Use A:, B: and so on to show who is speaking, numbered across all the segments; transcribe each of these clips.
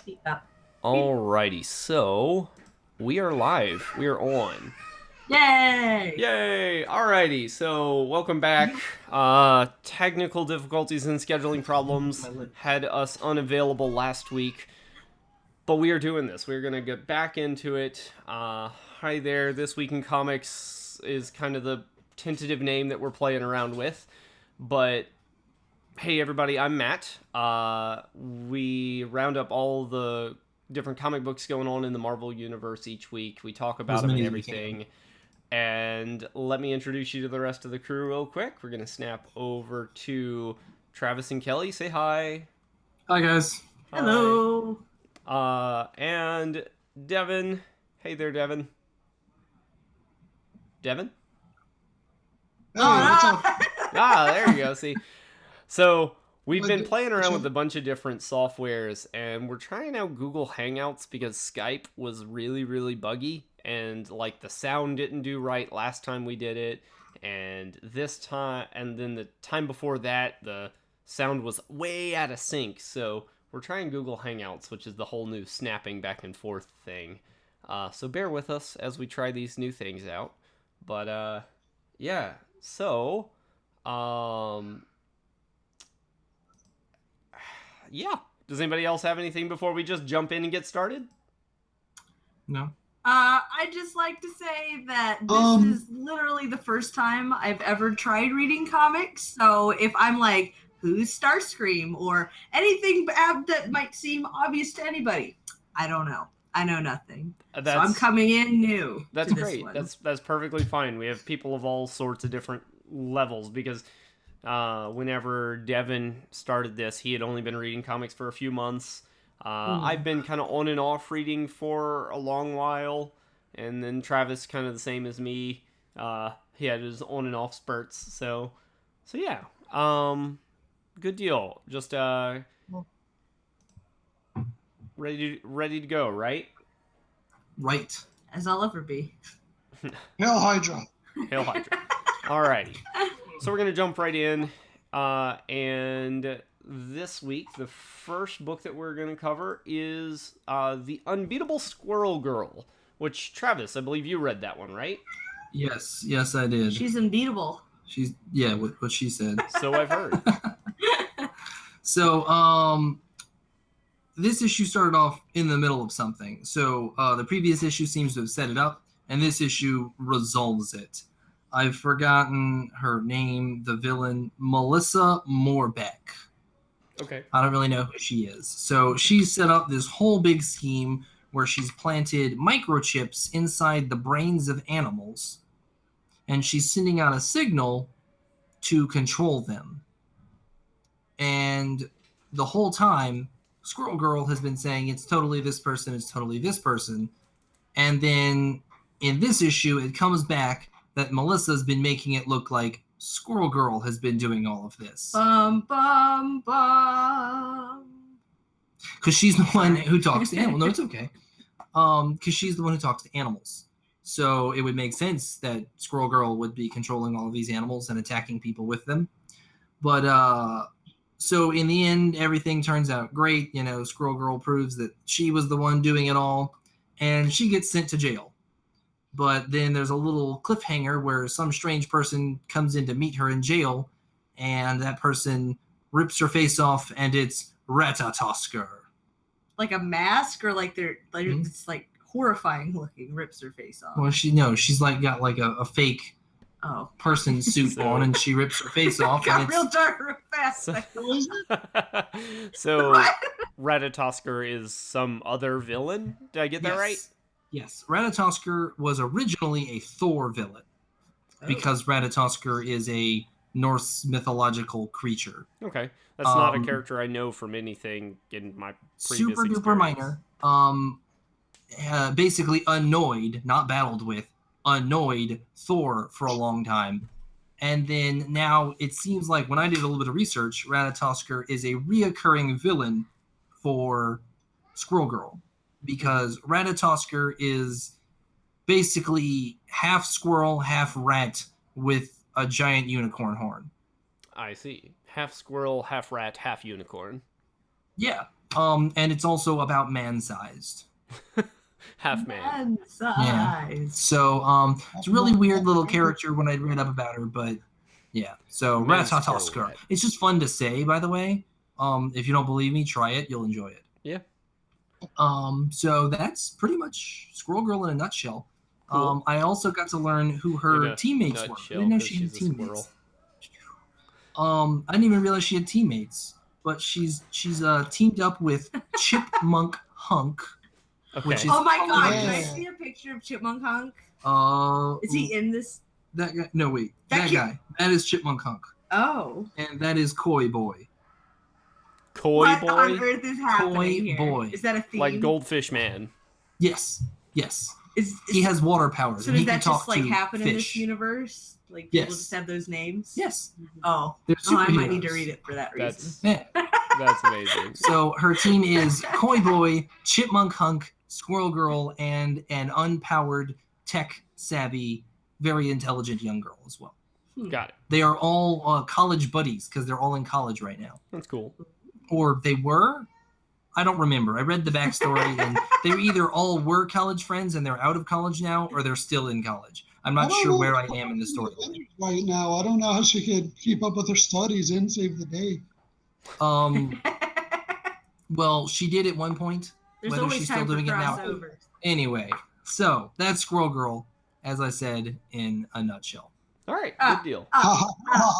A: Yeah.
B: Alrighty, so we are live. We are on.
A: Yay!
B: Yay! Alrighty, so welcome back. Technical difficulties and scheduling problems had us unavailable last week, but we are doing this. We're gonna get back into it. Hi there. This Week in Comics is kind of the tentative name that we're playing around with, but hey everybody, I'm Matt. We round up all the different comic books going on in the Marvel universe each week. We talk about
C: As
B: them and
C: many as we can.
B: everything. And let me introduce you to the rest of the crew real quick. We're gonna snap over to Travis and Kelly. Say hi.
C: Hi guys.
A: Hello.
B: And Devin. Hey there, Devin. Devin?
C: Oh, what's up?
B: There you go. See, so we've been playing around
C: Sure.
B: with a bunch of different softwares, and we're trying out Google Hangouts because Skype was really, really buggy, and like the sound didn't do right last time we did it, and this time, and then the time before that, the sound was way out of sync. So we're trying Google Hangouts, which is the whole new snapping back and forth thing. So bear with us as we try these new things out. But yeah. So, yeah. Does anybody else have anything before we just jump in and get started?
C: No.
A: I'd just like to say that this is literally the first time I've ever tried reading comics. So if I'm like, who's Starscream or anything that might seem obvious to anybody, I don't know. I know nothing. So I'm coming in new.
B: That's
A: to this
B: great.
A: one.
B: That's perfectly fine. We have people of all sorts of different levels because whenever Devin started this, he had only been reading comics for a few months. I've been kind of on and off reading for a long while, and then Travis kind of the same as me. He had his on and off spurts. So yeah. Good deal. Just ready to go, right?
C: Right.
A: As I'll ever be.
C: Hail Hydra.
B: Hail Hydra. Alrighty. So we're going to jump right in. And this week, the first book that we're going to cover is The Unbeatable Squirrel Girl, which, Travis, I believe you read that one, right?
C: Yes, I did.
A: She's unbeatable.
C: What she said.
B: So I've heard.
C: So, this issue started off in the middle of something. So, the previous issue seems to have set it up, and this issue resolves it. I've forgotten her name, the villain, Melissa Morbeck.
B: Okay.
C: I don't really know who she is. So she's set up this whole big scheme where she's planted microchips inside the brains of animals, and she's sending out a signal to control them. And the whole time, Squirrel Girl has been saying it's totally this person, it's totally this person. And then in this issue, it comes back that Melissa's been making it look like Squirrel Girl has been doing all of this.
A: Bum, bum, bum.
C: Because she's the one who talks to animals. No, it's okay. Because she's the one who talks to animals. So it would make sense that Squirrel Girl would be controlling all of these animals and attacking people with them. But, so in the end, everything turns out great. You know, Squirrel Girl proves that she was the one doing it all. And she gets sent to jail. But then there's a little cliffhanger where some strange person comes in to meet her in jail, and that person rips her face off, and it's Ratatosker.
A: Like a mask, or like it's like horrifying looking, rips her face off.
C: Well, she's like got like a fake person suit
B: So-
C: on, and she rips her face off.
A: Got
C: and
A: real
C: it's,
A: dark real fast.
B: So
A: What?
B: Ratatosker is some other villain? Did I get that right?
C: Yes. Ratatosker was originally a Thor villain because Ratatosker is a Norse mythological creature.
B: Okay. That's not a character I know from anything in my previous
C: Super duper
B: experience.
C: minor. Basically annoyed, not battled with, annoyed Thor for a long time. And then now it seems like when I did a little bit of research, Ratatosker is a reoccurring villain for Squirrel Girl. Because Ratatosker is basically half squirrel, half rat with a giant unicorn horn.
B: I see. Half squirrel, half rat, half unicorn.
C: Yeah, And it's also about man-sized.
B: Half man.
A: Man size.
C: So it's a really weird little character when I read up about her, but yeah. So
B: Man's
C: Ratatoskr.
B: Scarlet.
C: It's just fun to say, by the way. If you don't believe me, try it. You'll enjoy it.
B: Yeah.
C: So that's pretty much Squirrel Girl in a nutshell.
B: Cool.
C: I also got to learn who
B: In
C: her
B: a
C: teammates were. I
B: nutshell,
C: didn't know
B: 'cause
C: she had
B: she's a
C: teammates.
B: squirrel.
C: I didn't even realize she had teammates. But she's teamed up with Chipmunk Hunk.
B: Okay.
C: Which is-
A: Oh my god,
D: Yeah.
A: can I see a picture of Chipmunk Hunk? Is
C: Is
A: he in this?
C: that guy? No, wait.
A: That
C: That
A: kid-
C: guy. That is Chipmunk Hunk.
A: Oh.
C: And that is Koi Boy.
B: Koi
A: What on
B: boy,
A: earth is happening
C: Koi
A: here?
C: boy.
A: Is that a theme?
B: like Goldfish Man.
C: Yes. Yes.
A: Is
C: He has water powers.
A: so
C: and he
A: does
C: can
A: that
C: talk
A: just like
C: to
A: happen in this
C: fish.
A: universe? Like
C: Yes.
A: people just have those names?
C: Yes.
A: Oh.
C: They're
A: Oh, I might need
C: superheroes.
A: to read it for that reason.
B: That's
C: Yeah.
B: that's amazing.
C: So her team is Koi Boy, Chipmunk Hunk, Squirrel Girl, and an unpowered, tech savvy, very intelligent young girl as well.
B: Got it.
C: They are all college buddies because they're all in college right now.
B: That's cool.
C: Or they were. I don't remember. I read the backstory, and they either all were college friends and they're out of college now, or they're still in college. I'm not sure where I am in the story.
D: Right now, I don't know how she could keep up with her studies and save the day.
C: Well, she did at one point.
A: There's
C: Whether
A: always
C: she's
A: time
C: still
A: for
C: doing it now.
A: crossovers.
C: Anyway, so that's Squirrel Girl, as I said, in a nutshell.
B: All right,
A: Ah.
B: good deal.
A: Ah,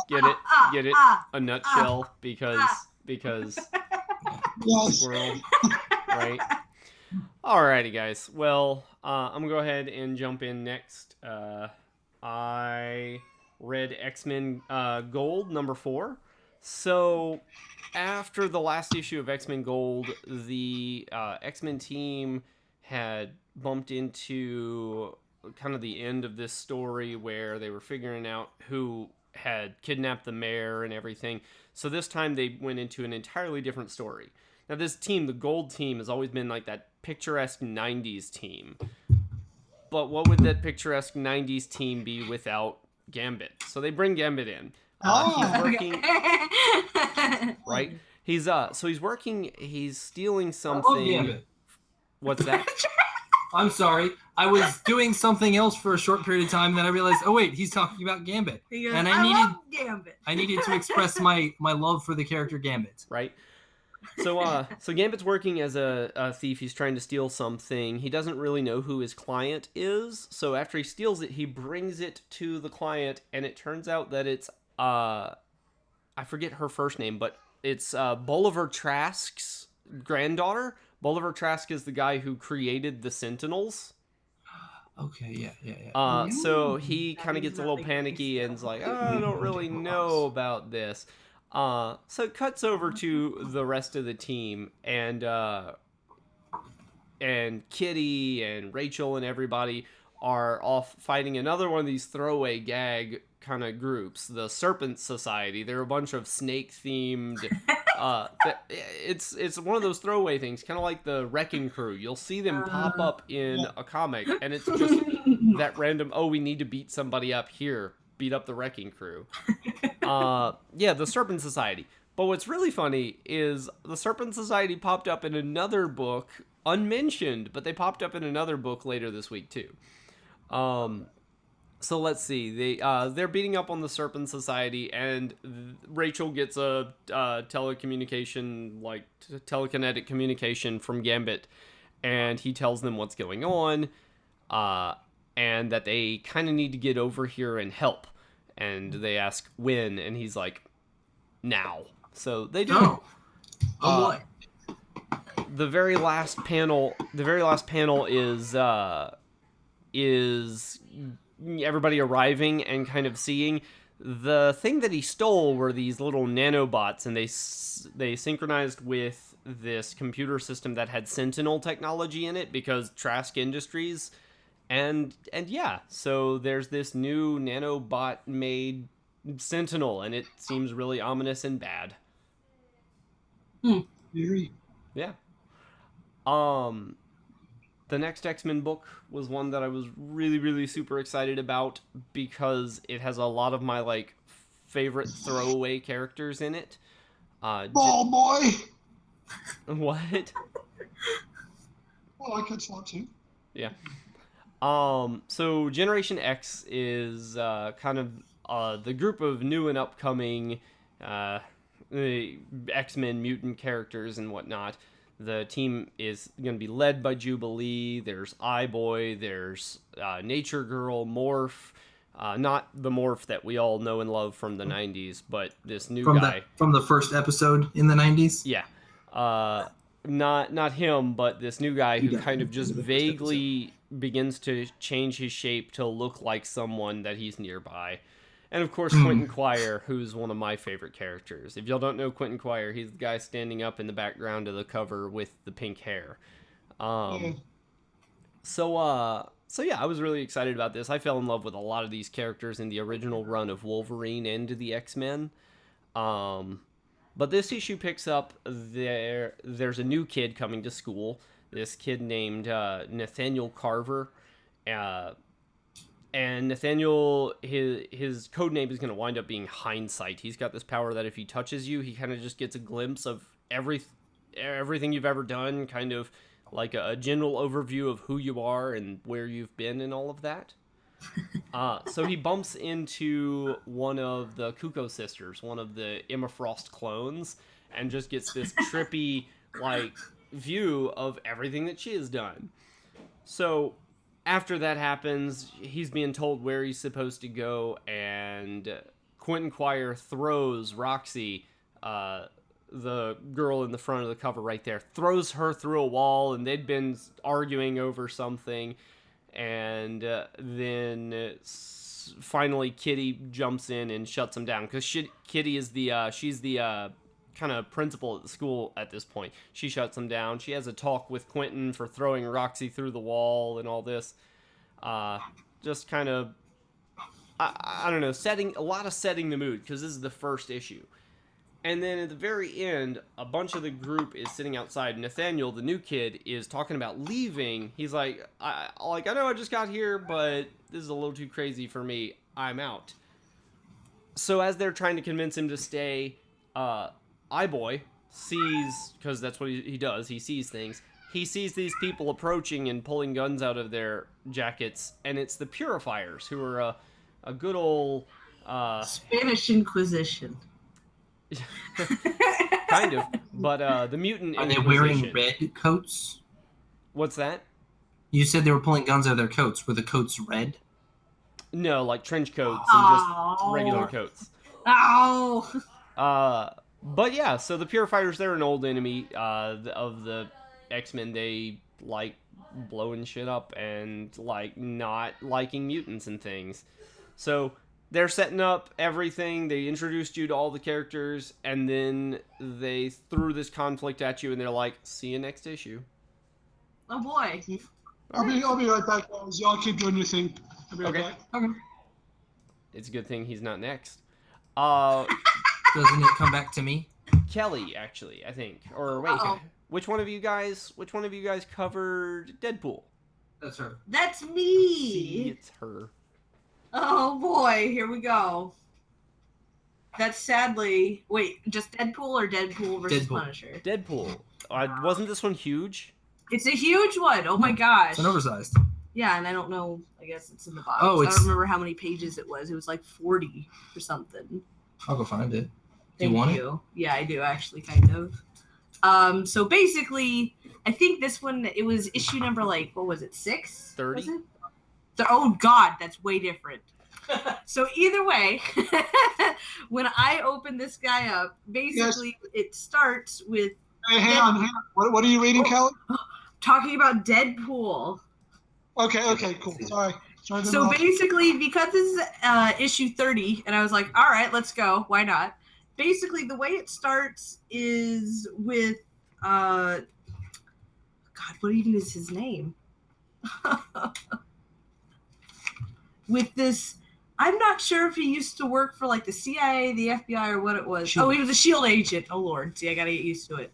B: Get it?
A: ah,
B: Get it?
A: ah.
B: A nutshell because
D: Yes.
B: squirrel, right? Alrighty, guys. Well, I'm gonna go ahead and jump in next. I read X-Men Gold #4. So after the last issue of X-Men Gold, the X-Men team had bumped into kind of the end of this story where they were figuring out who had kidnapped the mayor and everything. So this time they went into an entirely different story. Now this team, the Gold team, has always been like that picturesque 90s team. But what would that picturesque 90s team be without Gambit? So they bring Gambit in. He's working, right? He's he's stealing
C: I
B: something.
C: love Gambit.
B: What's that?
C: I'm sorry. I was doing something else for a short period of time, and then I realized, oh wait, he's talking about Gambit.
A: He goes,
C: And
A: I love Gambit.
C: I needed to express my love for the character Gambit.
B: Right? So Gambit's working as a thief. He's trying to steal something. He doesn't really know who his client is. So after he steals it, he brings it to the client, and it turns out that it's I forget her first name, but it's Bolivar Trask's granddaughter. Bolivar Trask is the guy who created the Sentinels.
C: Okay, yeah.
B: So he
A: That
B: kind of
A: means
B: gets a little
A: nothing.
B: panicky and is like, oh, I don't really know about this. So it cuts over to the rest of the team, and Kitty and Rachel and everybody are off fighting another one of these throwaway gag kind of groups, the Serpent Society. They're a bunch of snake themed. It's one of those throwaway things, kind of like the Wrecking Crew. You'll see them pop up in a comic, and it's just that random. Oh, we need to beat somebody up here. Beat up the Wrecking Crew. Yeah, the Serpent Society. But what's really funny is the Serpent Society popped up in another book, unmentioned, but they popped up in another book later this week too. So let's see. They're beating up on the Serpent Society, and Rachel gets a telekinetic communication from Gambit, and he tells them what's going on, and that they kind of need to get over here and help. And they ask when, and he's like, now. So they do.
C: Oh boy.
B: The very last panel is everybody arriving and kind of seeing. The thing that he stole were these little nanobots, and they synchronized with this computer system that had Sentinel technology in it because Trask Industries, and yeah, so there's this new nanobot made Sentinel, and it seems really ominous and bad.
D: Eerie.
B: Yeah. The next X-Men book was one that I was really, really super excited about because it has a lot of my favorite throwaway characters in it.
D: Ball boy.
B: What?
D: Well, I could slot too.
B: Yeah. So Generation X is kind of the group of new and upcoming X-Men mutant characters and whatnot. The team is going to be led by Jubilee. There's Eye-Boy. There's Nature Girl, Morph. Not the Morph that we all know and love from the 90s, but this new guy.
C: From the first episode in the 90s?
B: Yeah. Not him, but this new guy who kind of just vaguely begins to change his shape to look like someone that he's nearby. And of course, Quentin Quire, who's one of my favorite characters. If y'all don't know Quentin Quire, he's the guy standing up in the background of the cover with the pink hair. So yeah, I was really excited about this. I fell in love with a lot of these characters in the original run of Wolverine and the X-Men. But this issue picks up there's a new kid coming to school. This kid named Nathaniel Carver. And Nathaniel, his code name is going to wind up being Hindsight. He's got this power that if he touches you, he kind of just gets a glimpse of everything you've ever done, kind of like a general overview of who you are and where you've been and all of that. So he bumps into one of the Kuko sisters, one of the Emma Frost clones, and just gets this trippy, like, view of everything that she has done. So after that happens, he's being told where he's supposed to go, and Quentin Quire throws Roxy, the girl in the front of the cover right there, throws her through a wall, and they'd been arguing over something, and then finally Kitty jumps in and shuts him down, because Kitty is she's the kind of principal at the school at this point. She shuts him down. She has a talk with Quentin for throwing Roxy through the wall and all this. Just kind of, I don't know, setting the mood, because this is the first issue. And then at the very end, a bunch of the group is sitting outside. Nathaniel, the new kid, is talking about leaving. He's like, I know I just got here, but this is a little too crazy for me. I'm out. So as they're trying to convince him to stay, Eye-Boy sees, because that's what he does, he sees things. He sees these people approaching and pulling guns out of their jackets, and it's the Purifiers, who are a good old...
A: Spanish Inquisition.
B: Kind of, but the mutant
C: Are they
B: Inquisition.
C: wearing red coats?
B: What's that?
C: You said they were pulling guns out of their coats. Were the coats red?
B: No, like trench coats and just regular coats.
A: Ow!
B: But yeah, so the Purifiers, they're an old enemy of the X-Men. They like blowing shit up and like not liking mutants and things. So they're setting up everything. They introduced you to all the characters, and then they threw this conflict at you, and they're like, "See you next issue."
A: Oh boy!
D: I'll be right back, guys. Y'all keep doing your thing. I'll be right back.
C: Okay.
B: It's a good thing he's not next.
C: Doesn't it come back to me?
B: Kelly, actually, I think. Or wait,
A: Uh-oh.
B: which one of you guys covered Deadpool?
C: That's her.
A: That's
B: See,
A: me!
B: it's her.
A: Oh boy, here we go. That's sadly... Wait, just Deadpool or Deadpool versus
C: Deadpool.
A: Punisher?
B: Deadpool. Wasn't this one huge?
A: It's a huge one! Oh my gosh!
C: It's an oversized.
A: Yeah, and I don't know... I guess it's in the box.
C: Oh,
A: I
C: it's-
A: don't remember how many pages it was. It was like 40 or something.
C: I'll go find it. Do
A: Thank
C: you want it?
A: you. Yeah, I do actually, kind of. So basically, I think this one, it was issue number, like, what was it, 6?
B: 30.
A: Was it? Oh god, that's way different. So either way, when I open this guy up, basically it starts with
D: Hey, hang on. What are you reading, Kelly?
A: talking about Deadpool.
D: Okay, cool. Sorry to
A: So
D: interrupt.
A: basically, because this is issue 30, and I was like, all right, let's go. Why not? Basically, the way it starts is with, God, what even is his name? With this, I'm not sure if he used to work for like the CIA, the FBI, or what it was.
C: Shield.
A: Oh, he was a SHIELD agent. Oh, Lord. See, I got to get used to it.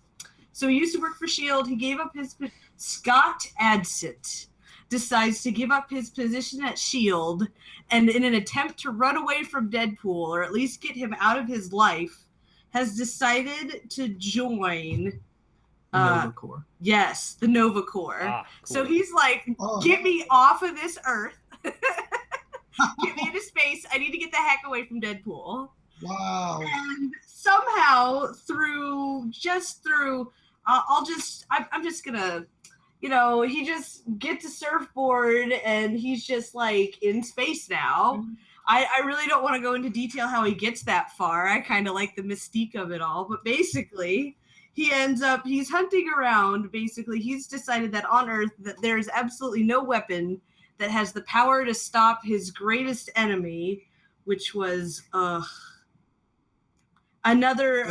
A: So he used to work for SHIELD. He gave up his... Scott Adsit decides to give up his position at SHIELD, and in an attempt to run away from Deadpool, or at least get him out of his life, has decided to join
C: Nova Corps.
A: Yes, the Nova Corps.
B: Ah, cool.
A: So he's like, get me off of this Earth. Get me into space. I need to get the heck away from Deadpool.
D: Wow.
A: And somehow I'm just gonna, he just gets a surfboard and he's just like in space now. I really don't want to go into detail how he gets that far. I kind of like the mystique of it all, but basically he's hunting around. Basically, he's decided that on Earth that there's absolutely no weapon that has the power to stop his greatest enemy, which was another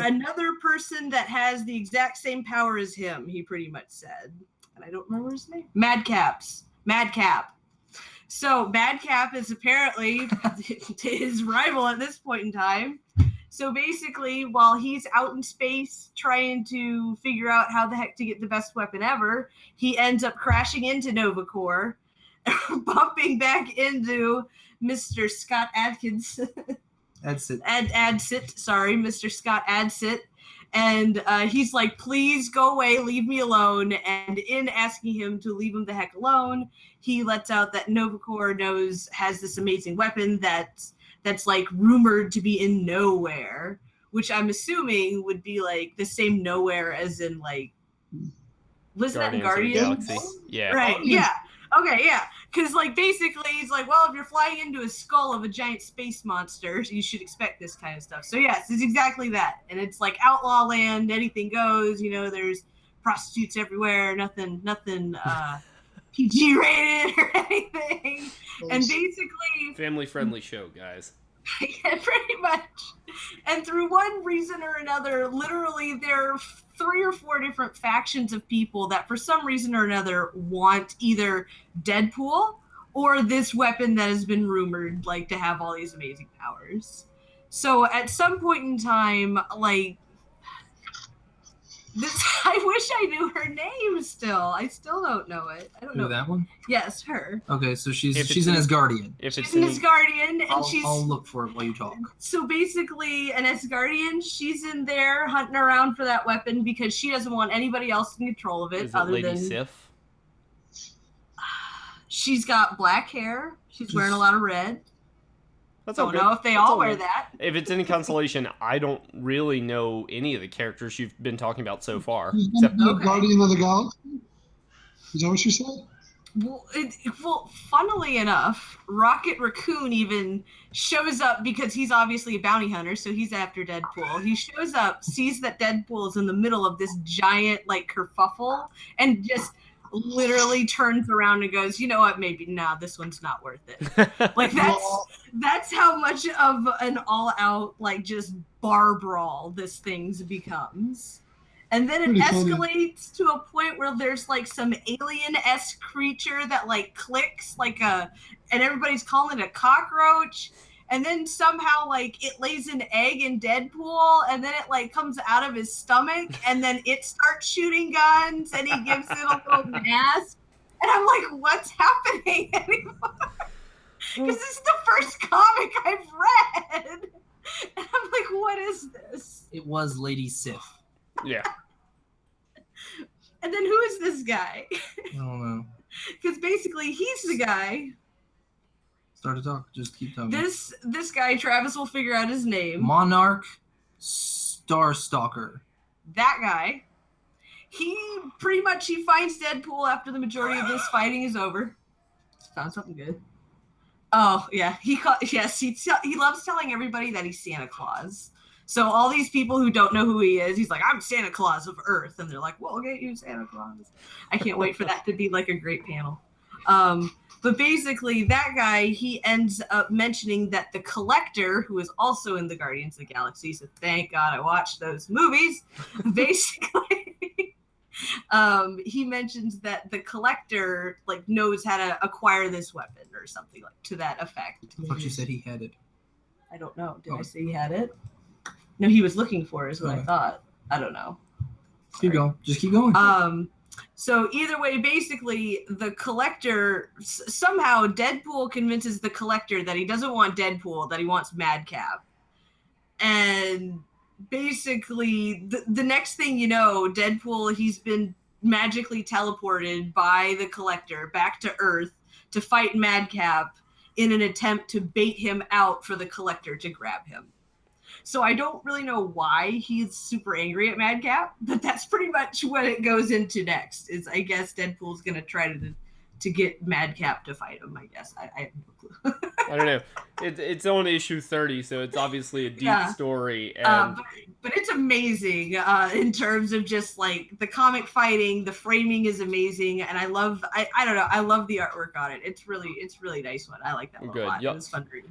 A: person that has the exact same power as him, he pretty much said. And I don't remember his name. Madcap. So Madcap is apparently his rival at this point in time. So basically, while he's out in space trying to figure out how the heck to get the best weapon ever, he ends up crashing into Nova Corps, bumping back into Mr. Scott Adkins. Adsit, sorry, Mr. Scott Adsit. And he's like, please go away, leave me alone. And in asking him to leave him the heck alone, he lets out that Nova Corps has this amazing weapon that's like rumored to be in Nowhere, which I'm assuming would be like the same Nowhere as in like, wasn't that in Guardians?
B: Yeah.
A: Right, yeah. Okay, yeah. Because, like, basically, he's like, well, if you're flying into a skull of a giant space monster, you should expect this kind of stuff. So, yes, it's exactly that. And it's like outlaw land, anything goes, there's prostitutes everywhere, nothing PG rated or anything. And basically...
B: Family-friendly show, guys.
A: Yeah, pretty much. And through one reason or another, literally there are 3 or 4 different factions of people that for some reason or another want either Deadpool or this weapon that has been rumored like to have all these amazing powers. So at some point in time, like this, I wish I knew her name still. I still don't know it. I don't know
C: that one.
A: Yes, her.
C: Okay, so she's an Asgardian.
A: She's an Asgardian, and
C: I'll look for it while you talk.
A: So basically, an Asgardian, she's in there hunting around for that weapon because she doesn't want anybody else in control of it.
B: Is it Lady Sif?
A: She's got black hair. She's wearing a lot of red.
B: Don't
A: know if they all wear that.
B: If it's any consolation, I don't really know any of the characters you've been talking about so far.
D: The Guardian of the Galaxy? Is that what you said?
A: Well, funnily enough, Rocket Raccoon even shows up because he's obviously a bounty hunter, so he's after Deadpool. He shows up, sees that Deadpool is in the middle of this giant, like, kerfuffle, and just literally turns around and goes, you know what, maybe this one's not worth it. Like that's how much of an all-out like just bar brawl this thing becomes. And then it escalates to a point where there's like some alien-esque creature that like clicks and everybody's calling it a cockroach. And then somehow, like, it lays an egg in Deadpool, and then it, like, comes out of his stomach, and then it starts shooting guns, and he gives it a little mask. And I'm like, what's happening anymore? Because this is the first comic I've read. And I'm like, what is this?
C: It was Lady Sif.
B: Yeah.
A: And then who is this guy?
C: I don't know.
A: Because basically, he's the guy...
C: Start to talk. Just keep talking.
A: This guy, Travis will figure out his name.
C: Monarch Starstalker.
A: That guy. He finds Deadpool after the majority of this fighting is over. Found something good. Oh yeah, he loves telling everybody that he's Santa Claus. So all these people who don't know who he is, he's like, I'm Santa Claus of Earth, and they're like, well, get you Santa Claus. I can't wait for that to be like a great panel. But basically, that guy, he ends up mentioning that the Collector, who is also in the Guardians of the Galaxy, so thank God I watched those movies, basically, he mentions that the Collector, like, knows how to acquire this weapon or something like to that effect.
C: I thought you said he had it.
A: I don't know. Did I say he had it? No, he was looking for it is what I thought. I don't know.
C: Keep going. Just keep going.
A: So either way, basically, the Collector, somehow Deadpool convinces the Collector that he doesn't want Deadpool, that he wants Madcap. And basically the next thing you know, Deadpool, he's been magically teleported by the Collector back to Earth to fight Madcap in an attempt to bait him out for the Collector to grab him. So I don't really know why he's super angry at Madcap, but that's pretty much what it goes into next. Is I guess Deadpool's gonna try to get Madcap to fight him. I guess I have no clue.
B: I don't know. It's on issue 30, so it's obviously a deep story. And
A: but it's amazing in terms of just like the comic fighting. The framing is amazing, and I love. I don't know. I love the artwork on it. It's really nice one. I like that one a lot. Yep. It was fun to read.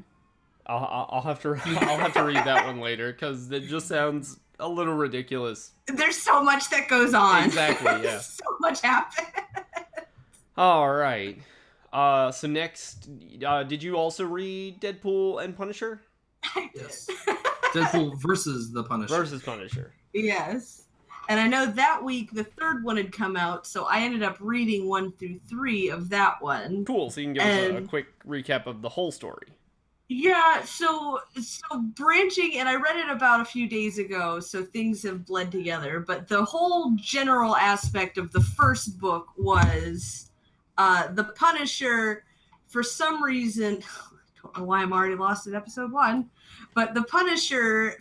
B: I'll have to read that one later because it just sounds a little ridiculous.
A: There's so much that goes on.
B: Exactly. Yeah.
A: So much happens.
B: All right. So next, did you also read Deadpool and Punisher?
C: Yes. Deadpool versus the Punisher.
B: Versus Punisher.
A: Yes. And I know that week the third one had come out, so I ended up reading 1 through 3 of that one.
B: Cool. So you can give us a quick recap of the whole story.
A: Yeah, so branching, and I read it about a few days ago, so things have bled together, but the whole general aspect of the first book was the Punisher, for some reason, I don't know why I'm already lost at episode 1, but the Punisher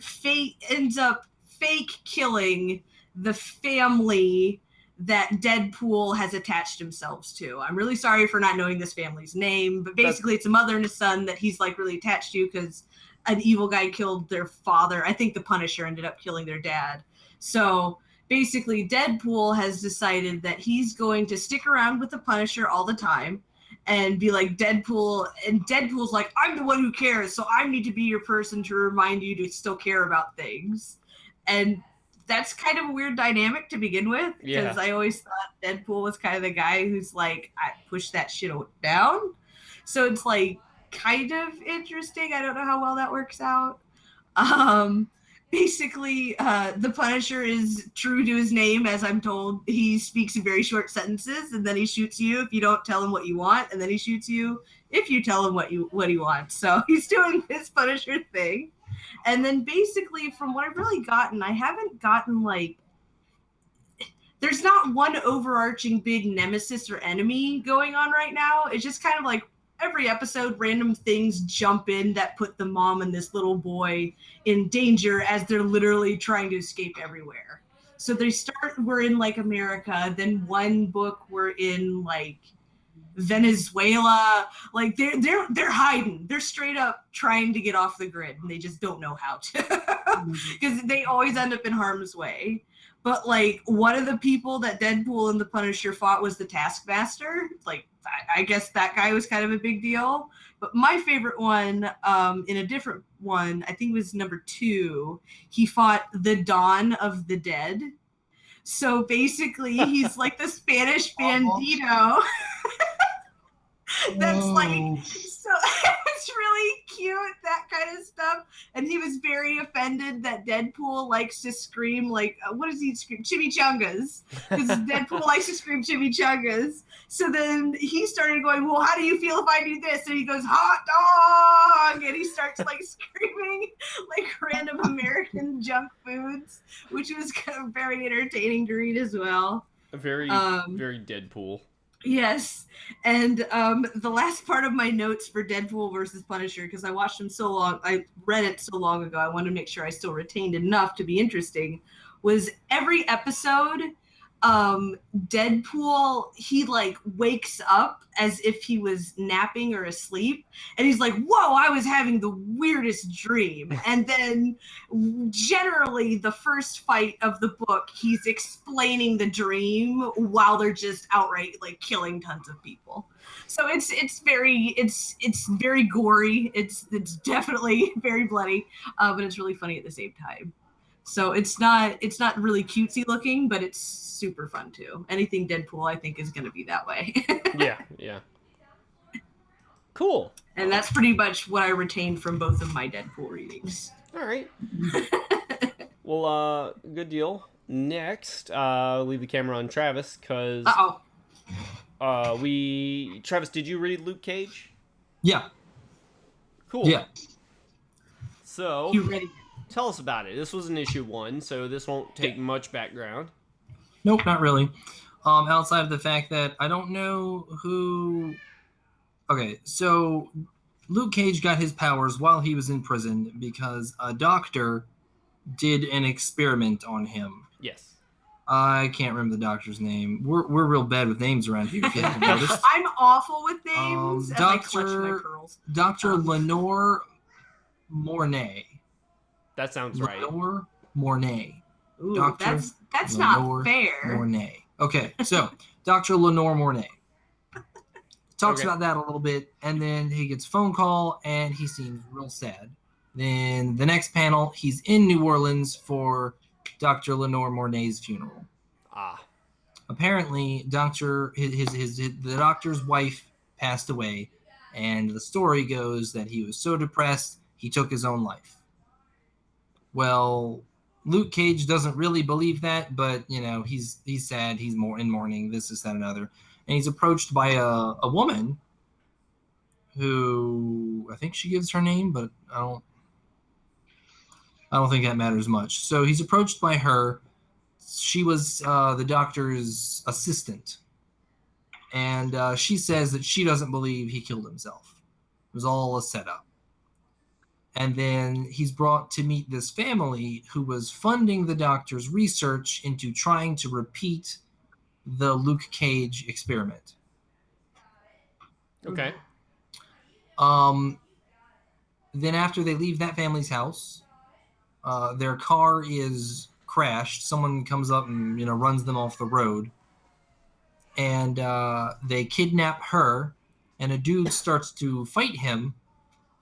A: ends up fake killing the family that Deadpool has attached himself to. I'm really sorry for not knowing this family's name, but basically it's a mother and a son that he's like really attached to because an evil guy killed their father. I think the Punisher ended up killing their dad. So basically Deadpool has decided that he's going to stick around with the Punisher all the time and be like Deadpool, and Deadpool's like, I'm the one who cares, so I need to be your person to remind you to still care about things. And that's kind of a weird dynamic to begin with, because I always thought Deadpool was kind of the guy who's like, I push that shit down. So it's like kind of interesting. I don't know how well that works out. Basically, the Punisher is true to his name, as I'm told. He speaks in very short sentences, and then he shoots you if you don't tell him what you want, and then he shoots you if you tell him what he wants. So he's doing his Punisher thing. And then basically from what I've really gotten, I haven't gotten like, there's not one overarching big nemesis or enemy going on right now. It's just kind of like every episode, random things jump in that put the mom and this little boy in danger as they're literally trying to escape everywhere. So we're in like America, then one book we're in like Venezuela. Like they're hiding. They're straight up trying to get off the grid, and they just don't know how to, because they always end up in harm's way. But like one of the people that Deadpool and the Punisher fought was the Taskmaster. Like I guess that guy was kind of a big deal. But my favorite one, in a different one, I think it was number 2. He fought the Dawn of the Dead. So basically, he's like the Spanish bandito. That's like, so it's really cute, that kind of stuff. And he was very offended that Deadpool likes to scream like, what does he scream? Chimichangas. Because Deadpool likes to scream chimichangas. So then he started going, well, how do you feel if I do this? And he goes, hot dog! And he starts like screaming like random American junk foods, which was kind of very entertaining to read as well.
B: Very Deadpool.
A: Yes, and the last part of my notes for Deadpool versus Punisher, because I watched them so long, I read it so long ago, I wanted to make sure I still retained enough to be interesting, was every episode, Deadpool, he like wakes up as if he was napping or asleep, and he's like, whoa, I was having the weirdest dream. And then generally the first fight of the book, he's explaining the dream while they're just outright like killing tons of people. So it's very gory. It's definitely very bloody, but it's really funny at the same time. So it's not really cutesy looking, but it's super fun too. Anything Deadpool, I think, is going to be that way.
B: Yeah. Cool.
A: And that's pretty much what I retained from both of my Deadpool readings.
B: All right. Well, good deal. Next, leave the camera on Travis, because Travis, did you read Luke Cage?
C: Yeah.
B: Cool.
C: Yeah.
B: So
A: you ready?
B: tell us about it. This was an issue 1, so this won't take much background.
C: Nope, not really. Outside of the fact that I don't know who. Okay, so Luke Cage got his powers while he was in prison because a doctor did an experiment on him.
B: Yes.
C: I can't remember the doctor's name. We're real bad with names around here, if you haven't noticed.
A: I'm awful with names as I clutch my pearls.
C: Dr. Lenore Mornay.
B: That sounds right.
C: Lenore Mornay.
A: Ooh,
C: Dr.
A: that's
C: Lenore
A: not fair.
C: Mornay. Okay, so Dr. Lenore Mornay talks
B: Okay.
C: about that a little bit, and then he gets a phone call, and he seems real sad. Then the next panel, he's in New Orleans for Dr. Lenore Mornay's funeral.
B: Ah.
C: Apparently, the doctor's wife passed away, and the story goes that he was so depressed he took his own life. Well, Luke Cage doesn't really believe that, but he's sad, he's more in mourning, this, that, another, and he's approached by a woman who I think she gives her name, but I don't think that matters much. So he's approached by her. She was the doctor's assistant. And she says that she doesn't believe he killed himself. It was all a setup. And then he's brought to meet this family who was funding the doctor's research into trying to repeat the Luke Cage experiment.
B: Okay.
C: Then after they leave that family's house, their car is crashed. Someone comes up and runs them off the road, and they kidnap her. And a dude starts to fight him,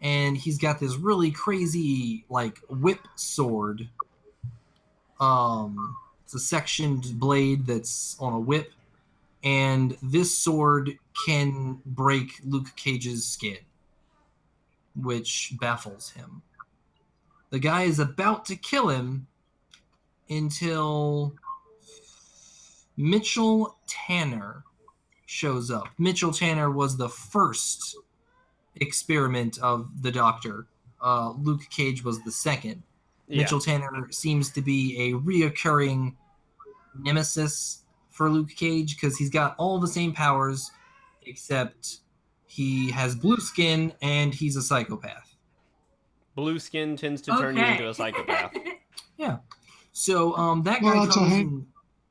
C: and he's got this really crazy whip sword. It's a sectioned blade that's on a whip, and this sword can break Luke Cage's skin, which baffles him. The guy is about to kill him until Mitchell Tanner shows up. Mitchell Tanner was the first experiment of the Doctor. Luke Cage was the second.
B: Yeah.
C: Mitchell Tanner seems to be a reoccurring nemesis for Luke Cage because he's got all the same powers, except he has blue skin and he's a psychopath.
B: Blue skin tends to turn you into a psychopath.
C: Yeah. So that guy comes in...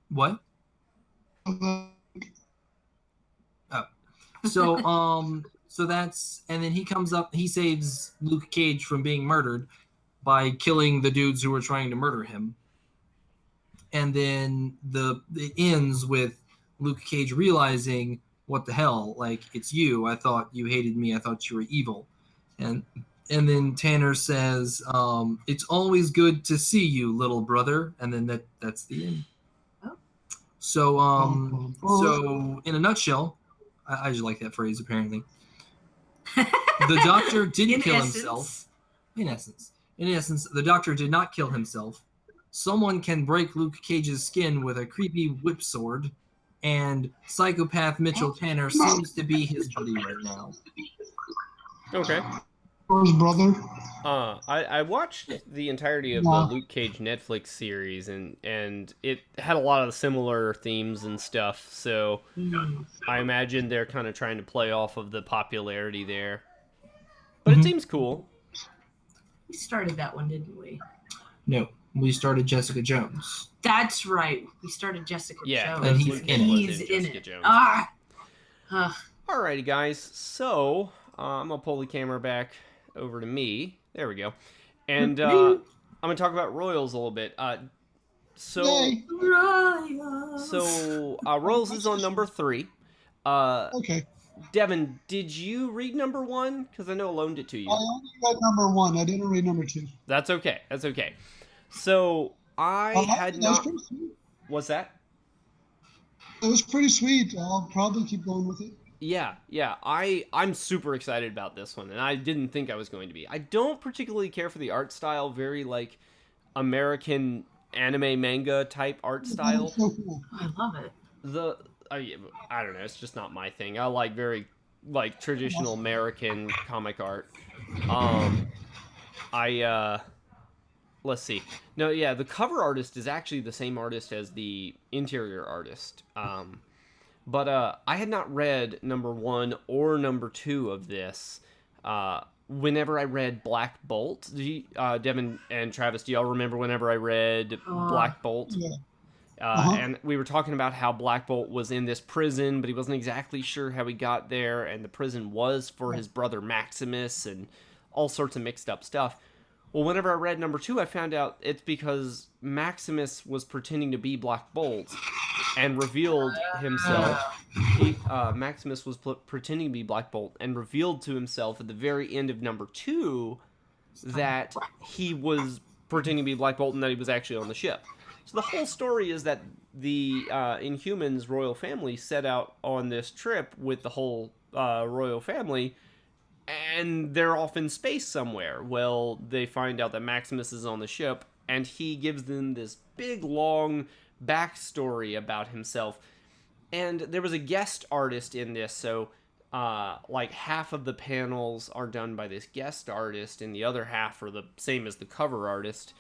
C: What? Oh. So that's... And then he comes up, he saves Luke Cage from being murdered by killing the dudes who were trying to murder him. And then it ends with Luke Cage realizing, what the hell? It's you. I thought you hated me. I thought you were evil. And then Tanner says, it's always good to see you, little brother. And then that's the end.
A: Oh.
C: So in a nutshell, I just like that phrase, apparently. The Doctor didn't kill himself. In essence, the Doctor did not kill himself. Someone can break Luke Cage's skin with a creepy whip sword, and psychopath Mitchell Tanner seems to be his buddy right now.
B: Okay.
D: Or his brother.
B: I watched the entirety of the Luke Cage Netflix series, and it had a lot of similar themes and stuff, so I imagine they're kind of trying to play off of the popularity there. But it seems cool.
A: We started that one, didn't we?
C: No, we started Jessica Jones.
A: That's right. We started Jessica Jones.
C: And
B: Luke Cage was in Jessica Jones. Alrighty, guys. So I'm gonna pull the camera back over to me. There we go. And I'm gonna talk about Royals a little bit. Royals is on number 3.
D: Okay.
B: Devin, did you read number 1? Because I know I loaned it to you.
D: I only read number 1. I didn't read number 2.
B: That's okay. So I had not. What's that?
D: It was pretty sweet. I'll probably keep going with it.
B: Yeah. I'm super excited about this one, and I didn't think I was going to be. I don't particularly care for the art style, very American anime manga type art style.
D: So cool.
A: I love it.
B: I don't know, it's just not my thing. I like very traditional American comic art. let's see. No, yeah, the cover artist is actually the same artist as the interior artist. But I had not read number 1 or number 2 of this. Whenever I read Black Bolt, Devin and Travis, do y'all remember whenever I read Black Bolt?
D: Yeah.
B: And we were talking about how Black Bolt was in this prison, but he wasn't exactly sure how he got there, and the prison was for his brother Maximus, and all sorts of mixed up stuff. Well, whenever I read number 2, I found out it's because Maximus was pretending to be Black Bolt and revealed himself. Maximus was pretending to be Black Bolt and revealed to himself at the very end of number 2 that he was pretending to be Black Bolt and that he was actually on the ship. So the whole story is that the Inhumans royal family set out on this trip with the whole royal family, and they're off in space somewhere. Well, they find out that Maximus is on the ship, and he gives them this big, long backstory about himself. And there was a guest artist in this, so like half of the panels are done by this guest artist, and the other half are the same as the cover artist.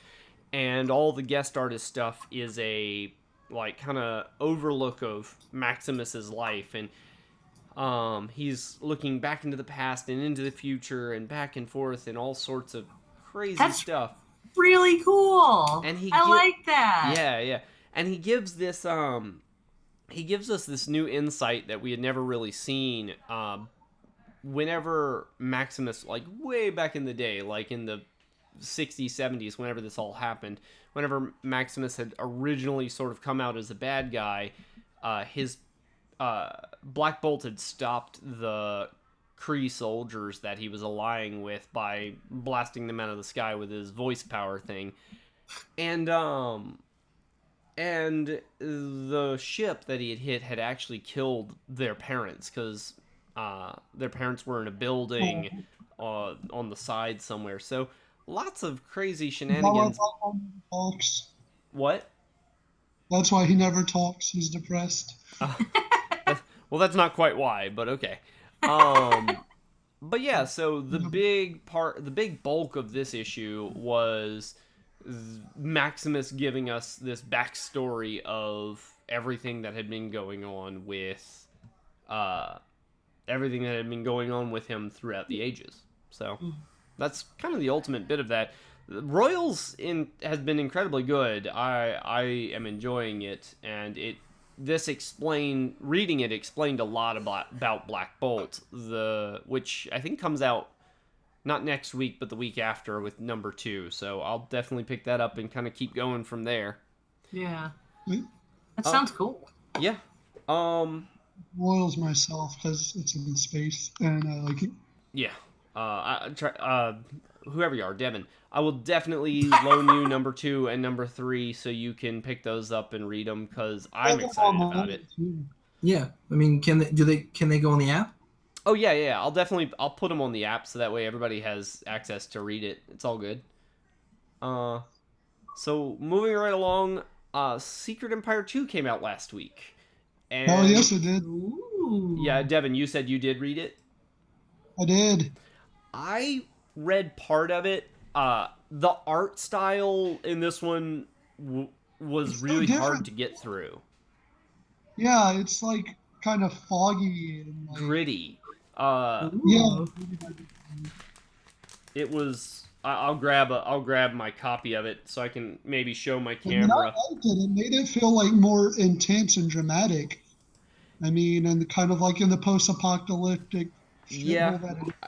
B: And all the guest artist stuff is a like kind of overlook of Maximus's life, and he's looking back into the past and into the future and back and forth and all sorts of crazy stuff.
A: Really cool.
B: And
A: I like that.
B: Yeah. And he gives this he gives us this new insight that we had never really seen whenever Maximus, like way back in the day, like in the 60s, 70s, whenever this all happened, whenever Maximus had originally sort of come out as a bad guy, his Black Bolt had stopped the Kree soldiers that he was allying with by blasting them out of the sky with his voice power thing. And the ship that he had hit had actually killed their parents, because their parents were in a building on the side somewhere. So lots of crazy shenanigans.
D: Talks.
B: What?
D: That's why he never talks. He's depressed.
B: Well, that's not quite why, but okay. But yeah, so the big bulk of this issue was Maximus giving us this backstory of everything that had been going on with him throughout the ages. So that's kind of the ultimate bit of that. Royals has been incredibly good. I am enjoying it, and reading it explained a lot about Black Bolt, which I think comes out not next week, but the week after with number 2. So I'll definitely pick that up and kind of keep going from there.
A: Yeah. That sounds cool.
B: Yeah.
D: Royals myself because it's in space and I like it.
B: Yeah. Whoever you are, Devin, I will definitely loan you number 2 and number 3 so you can pick those up and read them, because I'm excited about it.
C: Yeah, I mean, can they go on the app?
B: Oh yeah. I'll put them on the app so that way everybody has access to read it. It's all good. So moving right along, Secret Empire 2 came out last week. And,
D: oh yes, it did.
A: Ooh.
B: Yeah, Devin, you said you did read it?
D: I did.
B: I read part of it. The art style in this one was really hard to get through.
D: Yeah, it's like kind of foggy and like,
B: gritty.
D: Yeah.
B: It was. I'll grab my copy of it so I can maybe show my
D: I
B: camera.
D: liked it. It made it feel like more intense and dramatic. I mean, and kind of like in the post-apocalyptic.
B: Yeah,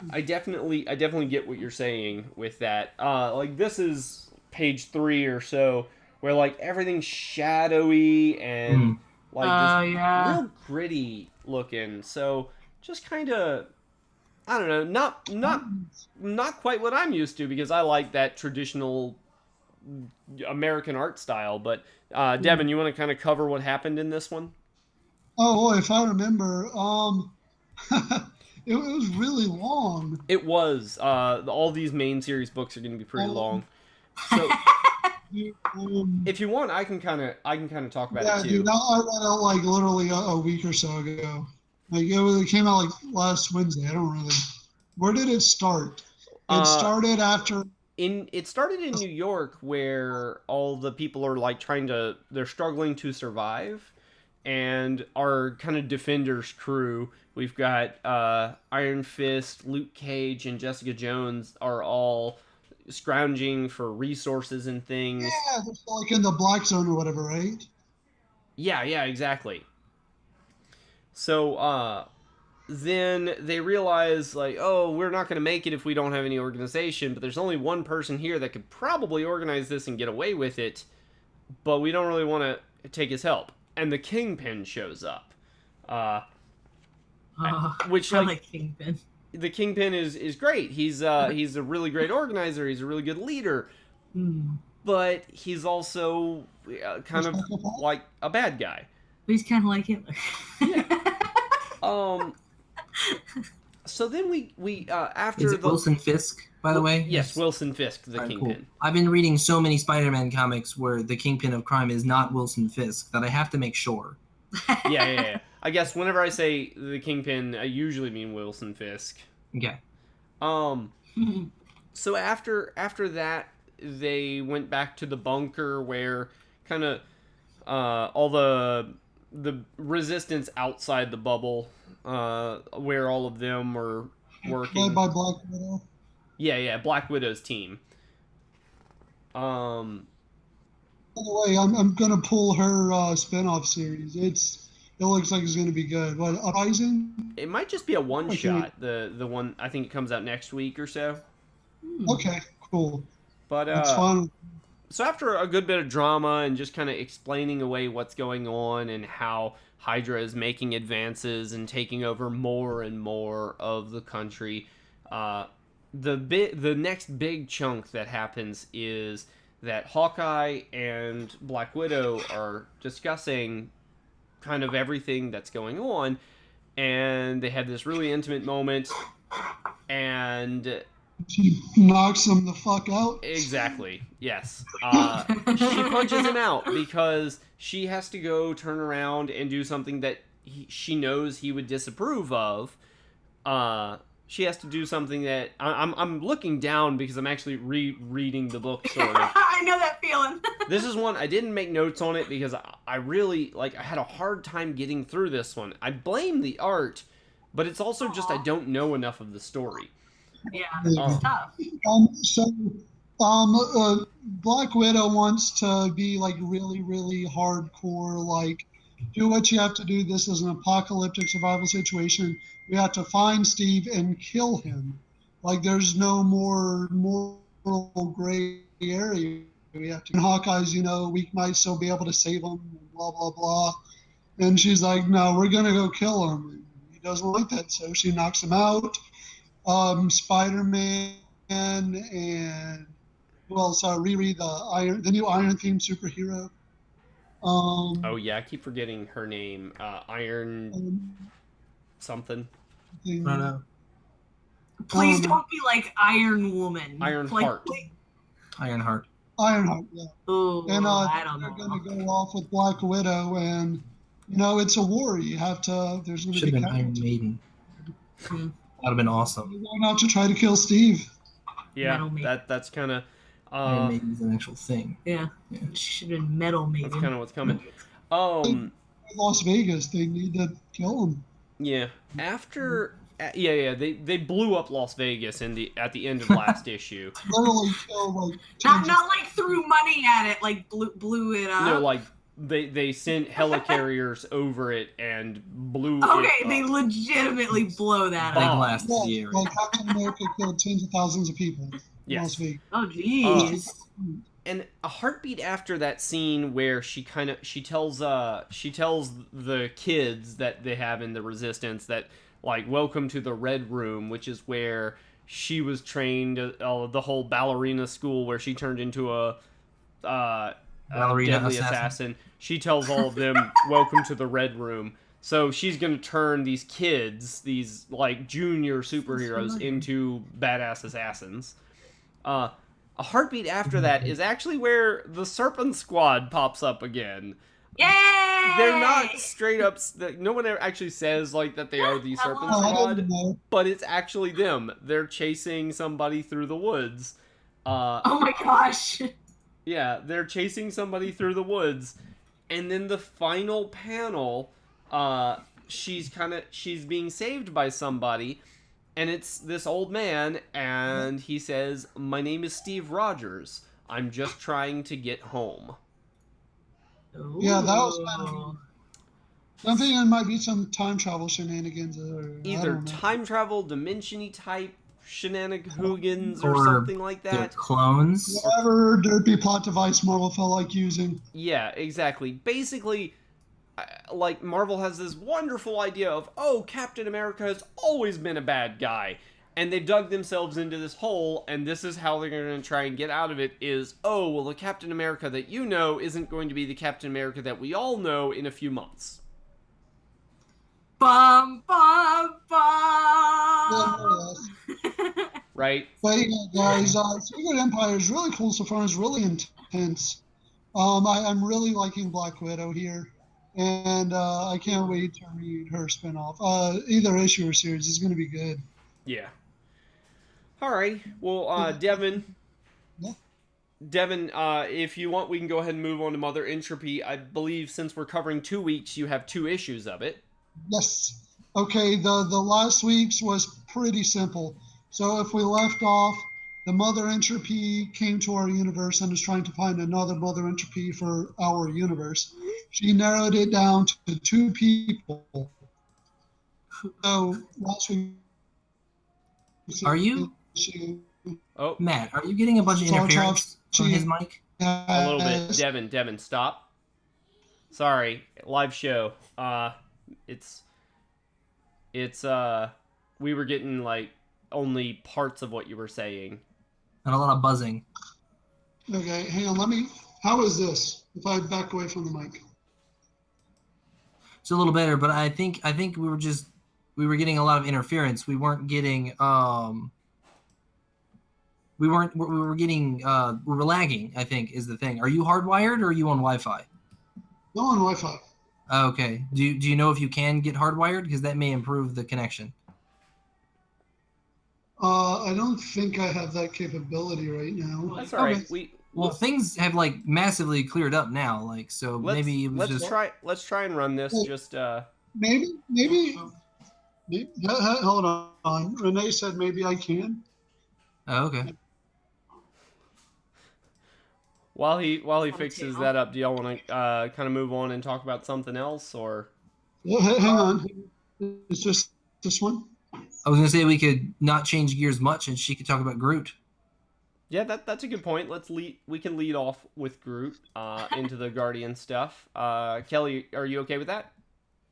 B: I definitely get what you're saying with that. Like this is page 3 or so, where like everything's shadowy and like just real gritty looking. So just kind of, I don't know, not quite what I'm used to, because I like that traditional American art style. But Devin, you want to kind of cover what happened in this one?
D: Oh, if I remember, it was really long.
B: It was. All these main series books are going to be pretty long. So, if you want, I can kind of talk about it too.
D: Dude, I read it like literally a week or so ago. Like it came out like last Wednesday. I don't really. Where did it start? It started after
B: it started in New York, where all the people are like they're struggling to survive, and our kind of Defenders crew, we've got Iron Fist, Luke Cage, and Jessica Jones are all scrounging for resources and things.
D: Yeah, they're still, like in the Black Zone or whatever, right?
B: Yeah, exactly. So then they realize, like, oh, we're not going to make it if we don't have any organization, but there's only one person here that could probably organize this and get away with it, but we don't really want to take his help. And the Kingpin shows up. Which,
A: I
B: like,
A: like Kingpin.
B: the Kingpin is great. He's a really great organizer. He's a really good leader. But he's also kind of like a bad guy.
A: He's kind of like Hitler.
B: So then we after
C: Is it Wilson Fisk, by the way?
B: Yes, Wilson Fisk, the Kingpin.
C: Cool. I've been reading so many Spider-Man comics where the Kingpin of crime is not Wilson Fisk that I have to make sure.
B: Yeah. I guess whenever I say the Kingpin, I usually mean Wilson Fisk.
C: Okay.
B: So after that, they went back to the bunker where kind of all the resistance outside the bubble, where all of them were working.
D: Led by Black Widow.
B: Yeah, Black Widow's team.
D: By the way, I'm gonna pull her spin-off series. It looks like it's gonna be good. What, Uprising?
B: It might just be a one shot. The one, I think it comes out next week or so.
D: Okay, cool.
B: But
D: That's fun.
B: so after a good bit of drama and just kind of explaining away what's going on and how Hydra is making advances and taking over more and more of the country, the next big chunk that happens is that Hawkeye and Black Widow are discussing kind of everything that's going on, and they have this really intimate moment, and
D: She knocks him the fuck out.
B: exactly, yes. She punches him out because she has to go turn around and do something that she knows he would disapprove of. She has to do something that I'm looking down because I'm actually rereading the book, sort of.
A: I know that feeling.
B: This is one I didn't make notes on it because I really I had a hard time getting through this one. I blame the art, but it's also just I don't know enough of the story.
A: Yeah,
B: Oh.
A: it's tough.
D: Black Widow wants to be like really, really hardcore, like do what you have to do. This is an apocalyptic survival situation. We have to find Steve and kill him. Like there's no more moral gray area. We have to. And Hawkeye's, we might still be able to save him. Blah blah blah. And she's like, no, we're gonna go kill him. And he doesn't like that, so she knocks him out. Spider-Man and Riri, the new Iron Theme superhero.
B: Oh yeah, I keep forgetting her name. Iron something.
C: I don't know.
A: Please don't be like Iron Woman.
B: Ironheart.
C: Ironheart.
D: Ironheart, yeah.
A: Oh,
D: And
A: I don't know.
D: they're gonna go off with Black Widow, and it's a war. You have to. There's gonna
C: Should
D: be
C: have been Iron Maiden.
A: Hmm.
C: That would have been awesome.
D: Going out to try to kill Steve.
B: Yeah,
A: Metal Maiden.
B: that's kind of
C: Iron Maiden's an actual thing.
A: Yeah. She should have been Metal Maiden.
B: that's kind of what's coming.
D: Las Vegas, they need to kill him.
B: Yeah. After they blew up Las Vegas at the end of last issue.
D: Literally kill like.
A: Not like threw money at it, like blew it up.
B: No, like they sent helicarriers over it and blew
A: Okay,
B: it
A: they
B: up.
A: legitimately blow that
C: Big
A: up.
C: blast to the
D: Yeah,
C: area.
D: like Captain America killed tens of thousands of people. in
B: Yes.
D: Las Vegas.
A: Oh jeez.
B: And a heartbeat after that scene where she tells the kids that they have in the resistance that, like, welcome to the Red Room, which is where she was trained, the whole ballerina school where she turned into a
C: Ballerina
B: deadly assassin. She tells all of them, welcome to the Red Room. So she's going to turn these kids, these like junior superheroes, into badass assassins. A heartbeat after that is actually where the Serpent Squad pops up again.
A: Yay!
B: They're not straight up. No one ever actually says like that they are the Serpent
A: Hello.
D: I
B: Squad,
D: didn't know.
B: but it's actually them. They're chasing somebody through the woods.
A: Oh my gosh.
B: Yeah, they're chasing somebody through the woods, and then the final panel, she's being saved by somebody, and it's this old man, and he says, "My name is Steve Rogers. I'm just trying to get home."
D: Yeah, that was I'm thinking it might be some time travel shenanigans.
B: Either time travel, dimension-y type shenanigans or
C: Or
B: something like
C: They're
B: that.
C: clones.
D: Whatever derpy plot device Marvel felt like using.
B: Yeah, exactly. Basically, like, Marvel has this wonderful idea of, oh, Captain America has always been a bad guy. And they've dug themselves into this hole, and this is how they're going to try and get out of it is, oh, well, the Captain America that you know isn't going to be the Captain America that we all know in a few months.
A: Bum, bum,
D: Yeah,
A: bum.
D: more or less.
B: Right?
D: But yeah, guys, Secret Empire is really cool so far. It's really intense. I'm really liking Black Widow here, and I can't wait to read her spinoff. Either issue or series is going to be good.
B: Yeah. Alright. Well, Devin.
D: Yeah.
B: Devin, if you want, we can go ahead and move on to Mother Entropy. I believe since we're covering 2 weeks, you have 2 issues of it.
D: Yes. Okay, the last week's was pretty simple. So if we left off, the Mother Entropy came to our universe and is trying to find another Mother Entropy for our universe. She narrowed it down to 2 people. So last week.
C: Are you,
B: Oh,
C: Matt? Are you getting a bunch of interference from his mic?
B: a little bit. Devin, stop. Sorry, live show. It's we were getting, like, only parts of what you were saying.
C: And a lot of buzzing.
D: Okay, hang on. How is this? If I back away from the mic.
C: It's a little better, but I think we were getting a lot of interference. We weren't getting we were lagging, I think, is the thing. Are you hardwired or are you on Wi-Fi?
D: No on Wi-Fi.
C: Okay. Do you know if you can get hardwired? Because that may improve the connection.
D: I don't think I have that capability right now.
B: That's all right.
C: Okay. Well, things have, like, massively cleared up now, like, so maybe it was just.
B: Let's try and run this. Just
D: Maybe. Hold on. Renee said maybe I can.
C: Oh, okay.
B: while he fixes that up, do y'all want to kind of move on and talk about something else, or?
D: Yeah, hang on. It's just this one.
C: I was gonna say we could not change gears much, and she could talk about Groot.
B: Yeah, that's a good point. We can lead off with Groot into the Guardian stuff. Kelly, are you okay with that?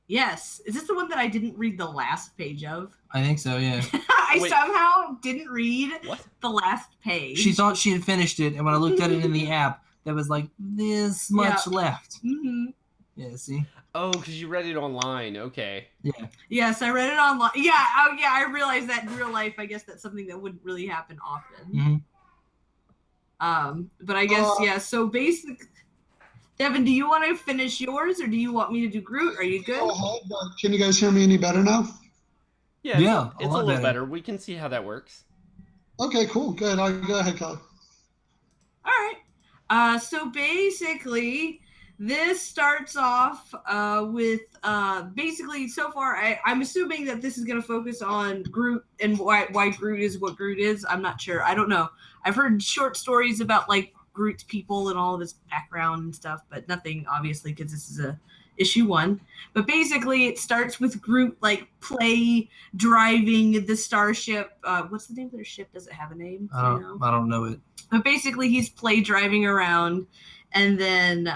A: Yes. Is this the one that I didn't read the last page of?
C: I think so, yeah.
A: I
B: Wait.
A: somehow didn't read
B: What?
A: the last page.
C: She thought she had finished it, and when I looked at it in the app, there was like this much left.
A: Mm-hmm.
C: Yeah, see?
B: Oh, because you read it online. Okay.
C: Yeah.
A: Yes, I read it online. Yeah, oh yeah, I realized that in real life, I guess that's something that wouldn't really happen often.
C: Mm-hmm.
A: But I guess, yeah, so basically, Devin, do you want to finish yours, or do you want me to do Groot? Are you good?
D: Go ahead, but can you guys hear me any better now?
B: Yeah,
C: Yeah,
B: it's a
C: lot
B: little
C: better.
B: better. We can see how that works.
D: Okay, cool. Good. Go ahead, Kelly.
A: All right. So basically, this starts off with basically so far. I'm assuming that this is going to focus on Groot and why Groot is what Groot is. I'm not sure. I don't know. I've heard short stories about, like, Groot's people and all of his background and stuff, but nothing obviously because this is a issue 1. But basically, it starts with Groot, like, driving the starship. What's the name of their ship? Does it have a name? Do you know?
C: I don't know it.
A: But basically, he's driving around, and then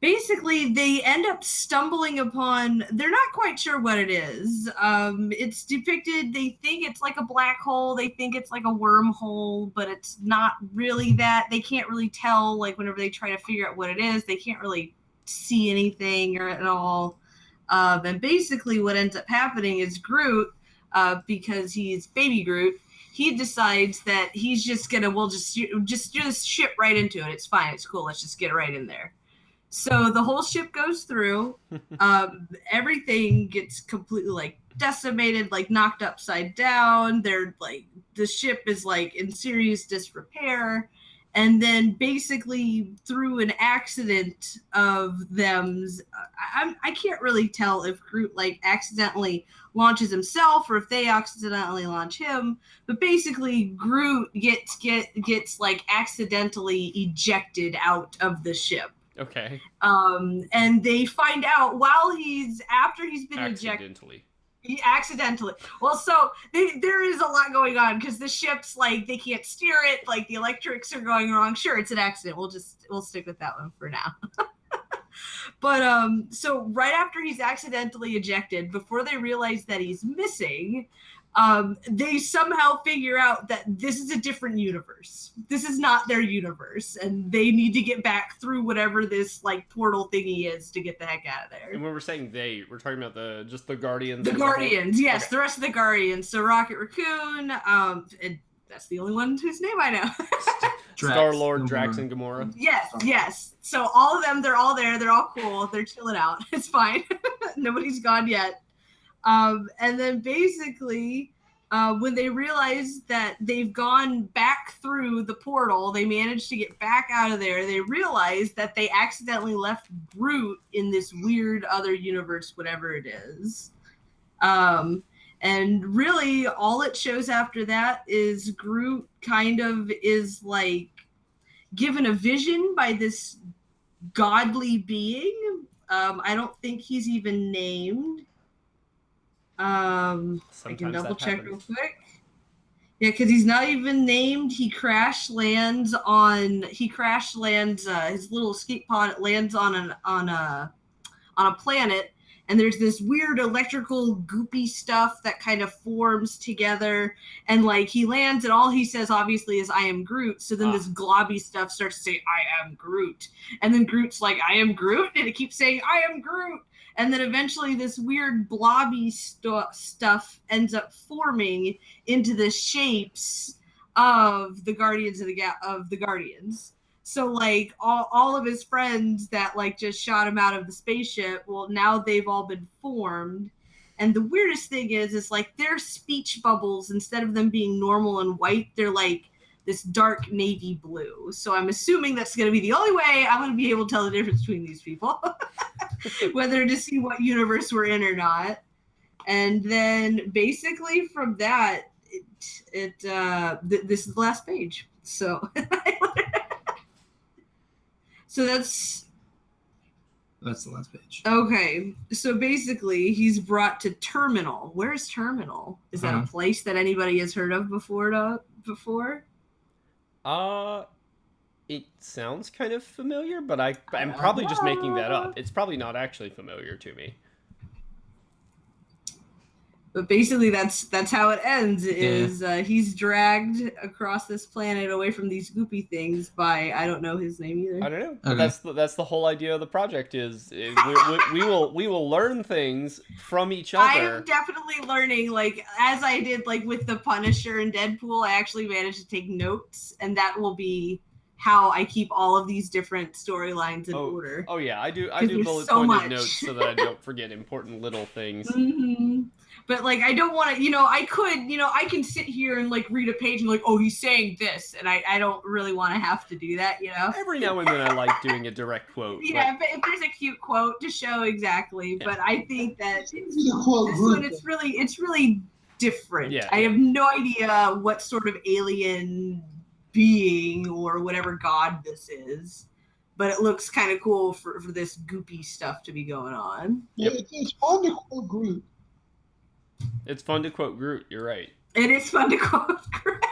A: basically they end up stumbling upon. They're not quite sure what it is. It's depicted. They think it's like a black hole. They think it's like a wormhole, but it's not really that. They can't really tell. Like, whenever they try to figure out what it is, they can't really see anything or at all. And basically, what ends up happening is Groot, because he's baby Groot. He decides that he's just we'll just do this ship right into it. It's fine. It's cool. Let's just get right in there. So the whole ship goes through. Everything gets completely like decimated, like knocked upside down. They're like the ship is like in serious disrepair. And then basically through an accident of them's, I can't really tell if Groot like accidentally launches himself or if they accidentally launch him. But basically Groot gets like accidentally ejected out of the ship.
B: Okay.
A: And they find out after he's been ejected. Accidentally. Well, so there is a lot going on because the ship's like they can't steer it, like the electrics are going wrong. Sure, it's an accident. We'll stick with that one for now. But so right after he's accidentally ejected, before they realize that he's missing, they somehow figure out that this is a different universe. This is not their universe, and they need to get back through whatever this like portal thingy is to get the heck out of there.
B: And when we're saying we're talking about just the Guardians.
A: The Guardians, yes,
B: okay.
A: The rest of the Guardians. So Rocket Raccoon, and that's the only one whose name I know.
B: Star-Lord, Drax, and Gamora.
A: Yes. So all of them, they're all there. They're all cool. They're chilling out. It's fine. Nobody's gone yet. And then basically, when they realize that they've gone back through the portal, they managed to get back out of there. They realize that they accidentally left Groot in this weird other universe, whatever it is. And really, all it shows after that is Groot kind of is like given a vision by this godly being. I don't think he's even named. I can double check real quick. Yeah, because he's not even named. He crash lands. His little escape pod lands on a planet, and there's this weird electrical goopy stuff that kind of forms together, and like he lands, and all he says obviously is "I am Groot." So then this globby stuff starts to say "I am Groot," and then Groot's like "I am Groot," and it keeps saying "I am Groot." And then eventually this weird blobby stuff ends up forming into the shapes of the Guardians of the Guardians. So like all of his friends that like just shot him out of the spaceship, well, now they've all been formed. And the weirdest thing is like their speech bubbles, instead of them being normal and white, they're like this dark navy blue. So I'm assuming that's going to be the only way I'm going to be able to tell the difference between these people. Whether to see what universe we're in or not. And then basically from that, this is the last page. So that's
C: the last page.
A: Okay. So basically he's brought to Terminal. Where's Terminal? Is that a place that anybody has heard of before?
B: It sounds kind of familiar, but I'm probably just making that up. It's probably not actually familiar to me.
A: But basically, that's how it ends. Is he's dragged across this planet away from these goopy things by I don't know his name either.
B: I don't know. Okay. That's the whole idea of the project. Is we will learn things from each other.
A: I'm definitely learning. Like as I did like with the Punisher and Deadpool, I actually managed to take notes, and that will be how I keep all of these different storylines in order.
B: Oh yeah, I do bullet pointed notes so that I don't forget important little things.
A: Mm-hmm. But like I don't want to, I can sit here and like read a page and like, oh, he's saying this, and I don't really want to have to do that,
B: Every now and then I like doing a direct quote.
A: Yeah, but if there's a cute quote to show exactly, but I think that this one it's really different.
B: Yeah,
A: I have no idea what sort of alien being or whatever god this is, but it looks kind of cool for this goopy stuff to be going on.
D: Yep. It's fun to quote Groot.
B: It's fun to quote Groot. You're right.
A: It is fun to quote Groot.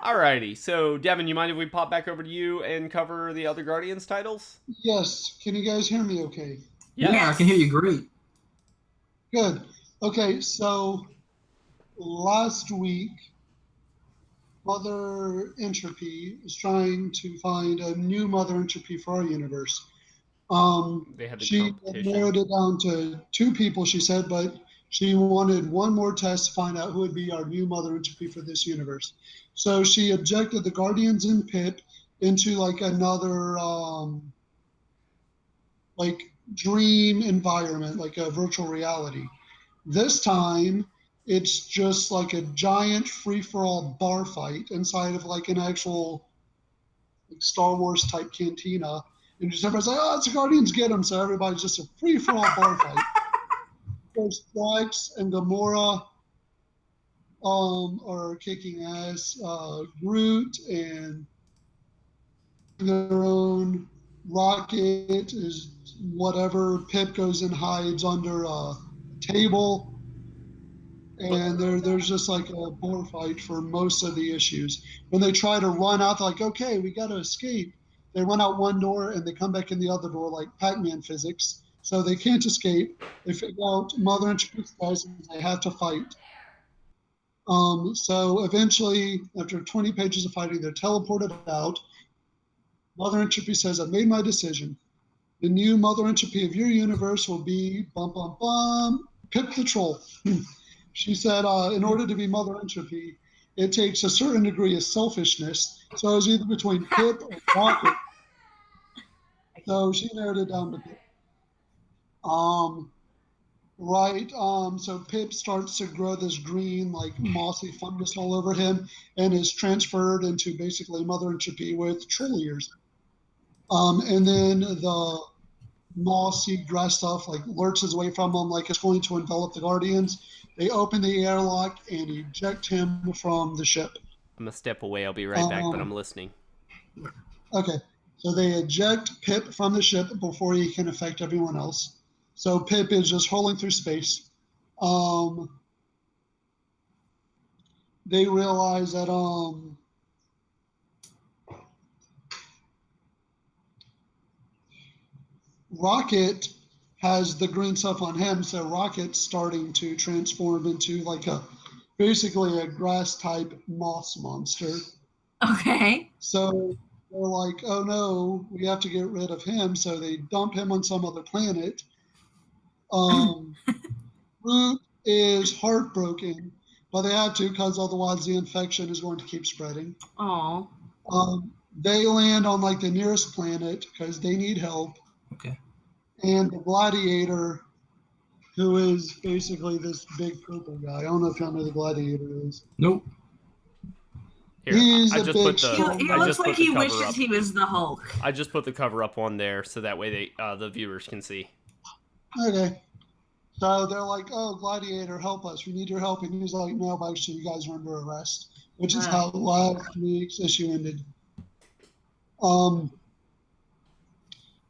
B: Alrighty. So, Devin, you mind if we pop back over to you and cover the other Guardians titles?
D: Yes. Can you guys hear me okay?
C: Yeah, I can hear you great.
D: Good. Okay, so last week, Mother Entropy is trying to find a new Mother Entropy for our universe.
B: They had the
D: she narrowed it down to 2 people, she said, but she wanted one more test to find out who would be our new Mother Entropy for this universe. So she objected the Guardians and Pip into like another like dream environment, like a virtual reality. This time, it's just like a giant free-for-all bar fight inside of like an actual like Star Wars type cantina, and just everybody's like, "Oh, it's the Guardians, get them!" So everybody's just a free-for-all bar fight. There's Drax and Gamora are kicking ass. Groot and their own. Rocket is whatever. Pip goes and hides under a table, and there's just like a bar fight for most of the issues. When they try to run out, they're like, okay, we got to escape. They run out one door and they come back in the other door, like Pac-Man physics. So they can't escape. They figure out Mother Entropy's guys and they have to fight. So eventually, after 20 pages of fighting, they're teleported out. Mother Entropy says, I've made my decision. The new Mother Entropy of your universe will be bum bum bum Pip the Troll. She said, in order to be Mother Entropy, it takes a certain degree of selfishness. So it was either between Pip or Rocket. So she narrowed it down to Pip. So Pip starts to grow this green, like mossy fungus all over him, and is transferred into basically Mother Entropy with troll ears. And then the mossy grass stuff like lurches away from him, like it's going to envelop the Guardians. They open the airlock and eject him from the ship.
B: I'm gonna step away. I'll be right back, but I'm listening.
D: Okay, so they eject Pip from the ship before he can affect everyone else. So Pip is just hurling through space. They realize that Rocket has the green stuff on him, so Rocket's starting to transform into like basically a grass type moss monster.
A: Okay.
D: So they're like, oh no, we have to get rid of him, so they dump him on some other planet. Groot is heartbroken, but they have to because otherwise the infection is going to keep spreading.
A: Oh.
D: They land on like the nearest planet because they need help.
C: Okay.
D: And the Gladiator, who is basically this big purple guy. I don't know if y'all know who the Gladiator is.
C: Nope.
B: Here,
D: He's
B: I
D: a
B: just
D: big
B: put the.
D: strong
A: He
B: I
A: looks
B: just
A: like
B: put the
A: he
B: cover
A: wishes
B: up.
A: he was the Hulk.
B: I just put the cover up on there so that way the viewers can see.
D: Okay. So they're like, oh, Gladiator, help us. We need your help. And he's like, no, actually, you guys are under arrest, which is how last week's issue ended.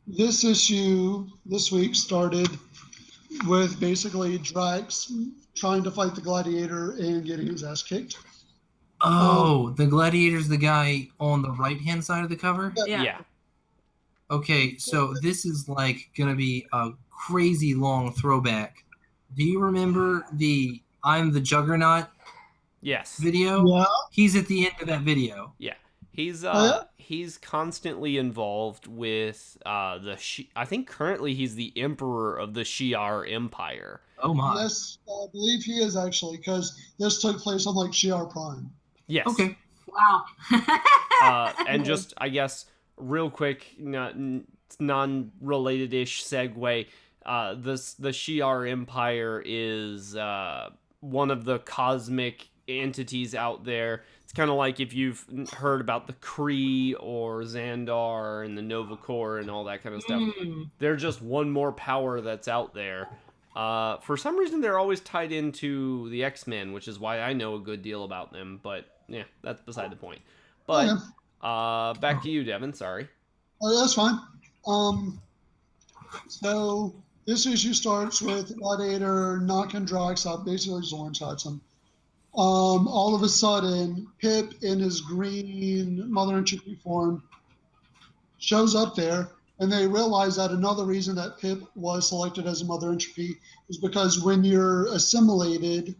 D: This issue, this week, started with basically Drax trying to fight the Gladiator and getting his ass kicked.
C: Oh, the Gladiator's the guy on the right-hand side of the cover?
B: Yeah.
C: Okay, so this is like gonna be a crazy long throwback. Do you remember the I'm the Juggernaut
B: Yes.
C: video?
D: Yeah.
C: He's at the end of that video.
B: Yeah. He's
D: yeah?
B: he's constantly involved with I think currently he's the emperor of the Shi'ar Empire.
C: Oh my.
D: Yes, I believe he is actually, because this took place on like Shi'ar Prime.
B: Yes.
C: Okay.
A: Wow.
B: And just I guess real quick, non-related-ish segue. The Shi'ar Empire is one of the cosmic entities out there. It's kind of like if you've heard about the Kree or Xandar and the Nova Corps and all that kind of stuff. They're just one more power that's out there. For some reason, they're always tied into the X-Men, which is why I know a good deal about them. But yeah, that's beside the point. But back to you, Devin. Sorry.
D: Oh, that's fine. So this issue starts with Gladiator knocking Drax out, basically just one-shots him. All of a sudden, Pip in his green Mother Entropy form shows up there, and they realize that another reason that Pip was selected as a Mother Entropy is because when you're assimilated,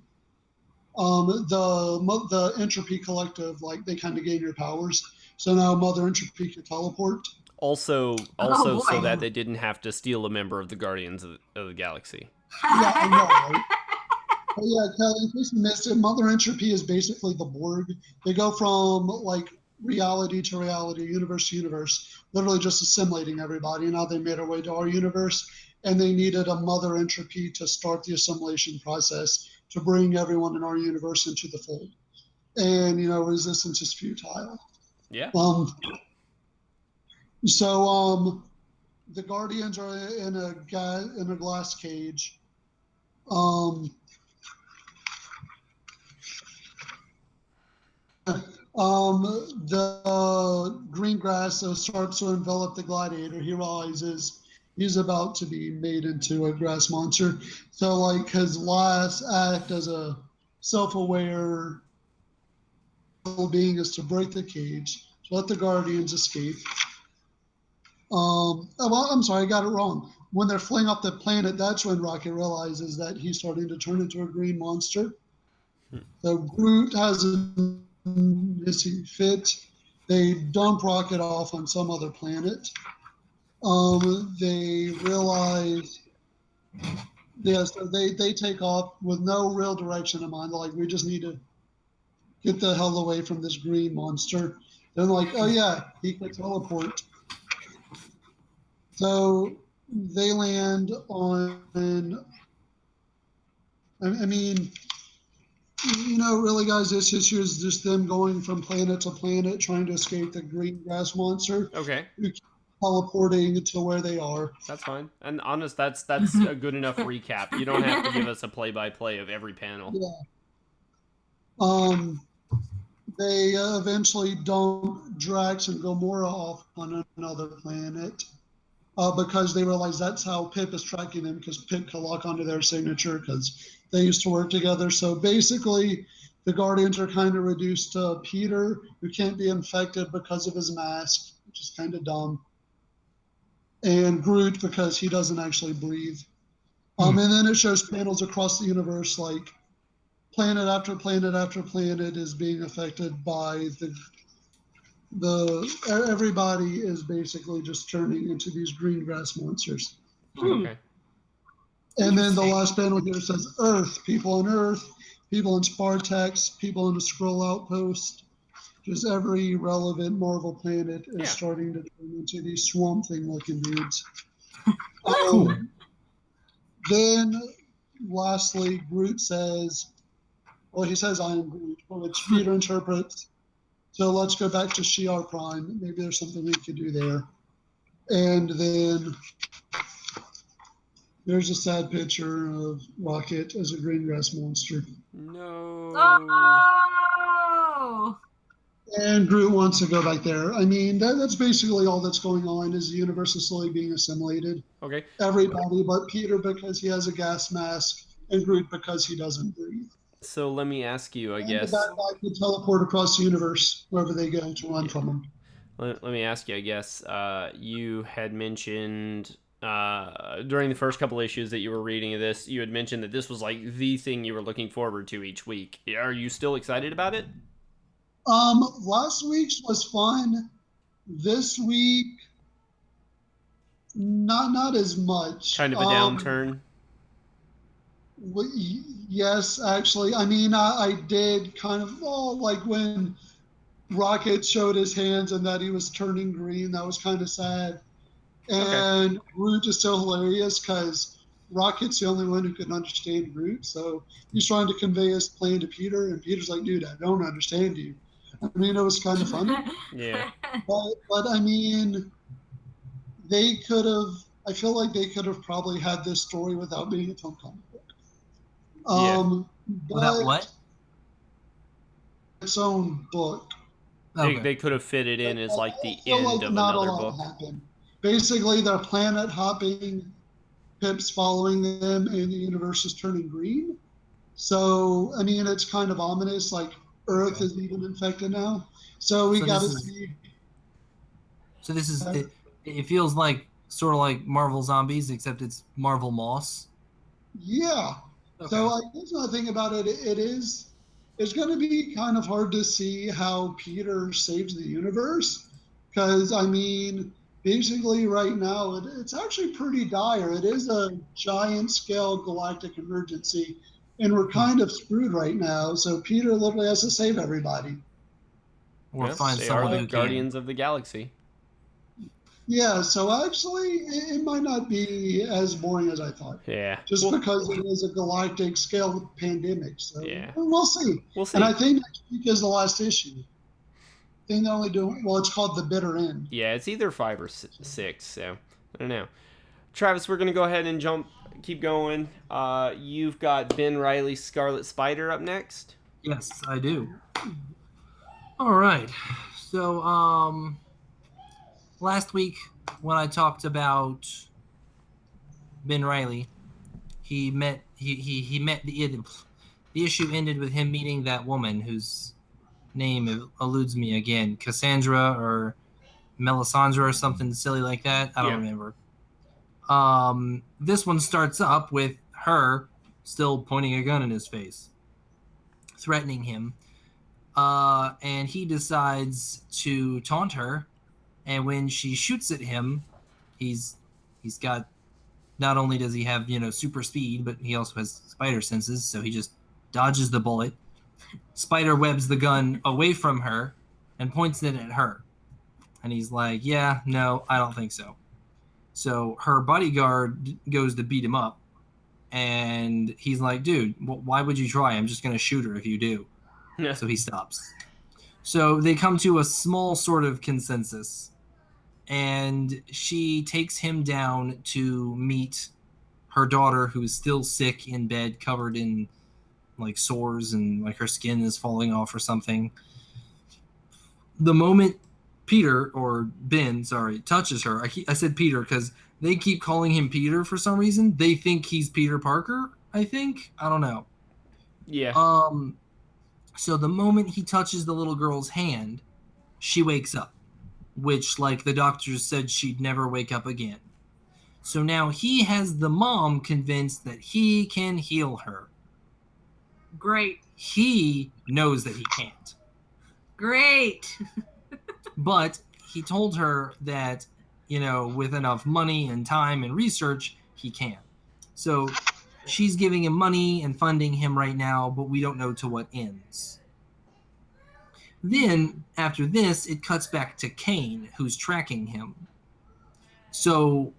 D: the Entropy Collective, like, they kind of gain your powers. So now Mother Entropy can teleport.
B: Also, so that they didn't have to steal a member of the Guardians of the Galaxy.
D: Yeah, I know, right? But yeah, Kelly, in case you missed it, Mother Entropy is basically the Borg. They go from like reality to reality, universe to universe, literally just assimilating everybody. Now they made our way to our universe, and they needed a mother entropy to start the assimilation process to bring everyone in our universe into the fold. And resistance is futile.
B: Yeah.
D: So the Guardians are in a glass cage. The green grass starts to envelop the gladiator. He realizes he's about to be made into a grass monster. So, like, his last act as a self-aware being is to break the cage, to let the Guardians escape. I'm sorry, I got it wrong. When they're fleeing off the planet, that's when Rocket realizes that he's starting to turn into a green monster. So Groot has a missing fit. They dump Rocket off on some other planet. They realize, so they take off with no real direction in mind. They're like, we just need to get the hell away from this green monster. They're like, oh yeah, he can teleport. So they land on, I mean, really, guys, this issue is just them going from planet to planet trying to escape the green grass monster.
B: Okay.
D: Teleporting to where they are.
B: That's fine. And honest, that's a good enough recap. You don't have to give us a play-by-play of every panel.
D: Yeah. They eventually dump Drax and Gamora off on another planet because they realize that's how Pip is tracking them, because Pip can lock onto their signature because they used to work together. So basically, the Guardians are kind of reduced to Peter, who can't be infected because of his mask, which is kind of dumb, and Groot because he doesn't actually breathe. And then it shows panels across the universe, like planet after planet after planet is being affected by everybody is basically just turning into these green grass monsters.
B: Okay.
D: And then the last panel here says Earth, people on Earth, people in Spartax, people in the Skrull Outpost. Just every relevant Marvel planet is starting to turn into these Swamp Thing looking dudes. Then lastly, Groot says, well, he says, I am Groot, which Peter interprets. So let's go back to Shi'ar Prime. Maybe there's something we could do there. And then there's a sad picture of Rocket as a green grass monster.
B: No.
A: Oh!
D: And Groot wants to go back there. I mean, that's basically all that's going on, is the universe is slowly being assimilated.
B: Okay.
D: Everybody but Peter because he has a gas mask, and Groot because he doesn't breathe.
B: So let me ask you, I guess.
D: The bad guy can teleport across the universe wherever they go to run from him.
B: Let me ask you, I guess. You had mentioned during the first couple issues that you were reading of this, you had mentioned that this was like the thing you were looking forward to each week. Are you still excited about it?
D: Last week's was fun. This week, not as much.
B: Kind of a downturn.
D: Yes, actually. I mean, I did kind of, like when Rocket showed his hands and that he was turning green. That was kind of sad. And Groot is still hilarious because Rocket's the only one who can understand Groot. So he's trying to convey his plan to Peter, and Peter's like, dude, I don't understand you. I mean, it was kind of funny.
B: Yeah.
D: But I mean, they could have, I feel like they could have probably had this story without being a film comic book.
C: Without what?
D: Its own book.
B: They could have fit it in as like the end of another book.
D: Happened. Basically, they're planet hopping, Pip's following them, and the universe is turning green. So, I mean, it's kind of ominous. Like, Earth is even infected now. So we got to see.
C: So this is, it feels like sort of like Marvel Zombies, except it's Marvel Moss.
D: Yeah. Okay. So I guess another thing about it, it's going to be kind of hard to see how Peter saves the universe. Because, I mean, basically right now, it's actually pretty dire. It is a giant scale galactic emergency. And we're kind of screwed right now. So Peter literally has to save everybody.
C: or
B: Yes,
C: find
B: they
C: someone
B: are the
C: who
B: Guardians of the Galaxy.
D: Yeah, so actually, it might not be as boring as I thought.
B: Yeah.
D: Just because it is a galactic scale pandemic. So
B: Yeah.
D: we'll see.
B: We'll see.
D: And I think next week is the last issue. I think they're only doing, well, it's called The Bitter End.
B: Yeah, it's either 5 or 6, so I don't know. Travis, we're going to go ahead and keep going. You've got Ben Reilly's Scarlet Spider up next.
C: Yes, I do. All right. So, last week when I talked about Ben Reilly, he met the issue ended with him meeting that woman whose name eludes me again, Cassandra or Melisandre or something silly like that. I don't remember. This one starts up with her still pointing a gun in his face, threatening him. And he decides to taunt her, and when she shoots at him, he's got, not only does he have super speed, but he also has spider senses, so he just dodges the bullet, spider webs the gun away from her, and points it at her. And he's like, yeah, no, I don't think so. So her bodyguard goes to beat him up, and he's like, dude, why would you try? I'm just going to shoot her if you do.
B: Yeah.
C: So he stops. So they come to a small sort of consensus, and she takes him down to meet her daughter, who's still sick in bed, covered in like sores, and like her skin is falling off or something. The moment Ben touches her, I said Peter because they keep calling him Peter for some reason. They think he's Peter Parker, I don't know.
B: Yeah.
C: So the moment he touches the little girl's hand, she wakes up, which, like, the doctors said she'd never wake up again. So now he has the mom convinced that he can heal her.
A: Great.
C: He knows that he can't.
A: Great.
C: But he told her that, with enough money and time and research, he can. So she's giving him money and funding him right now, but we don't know to what ends. Then, after this, it cuts back to Kane, who's tracking him. So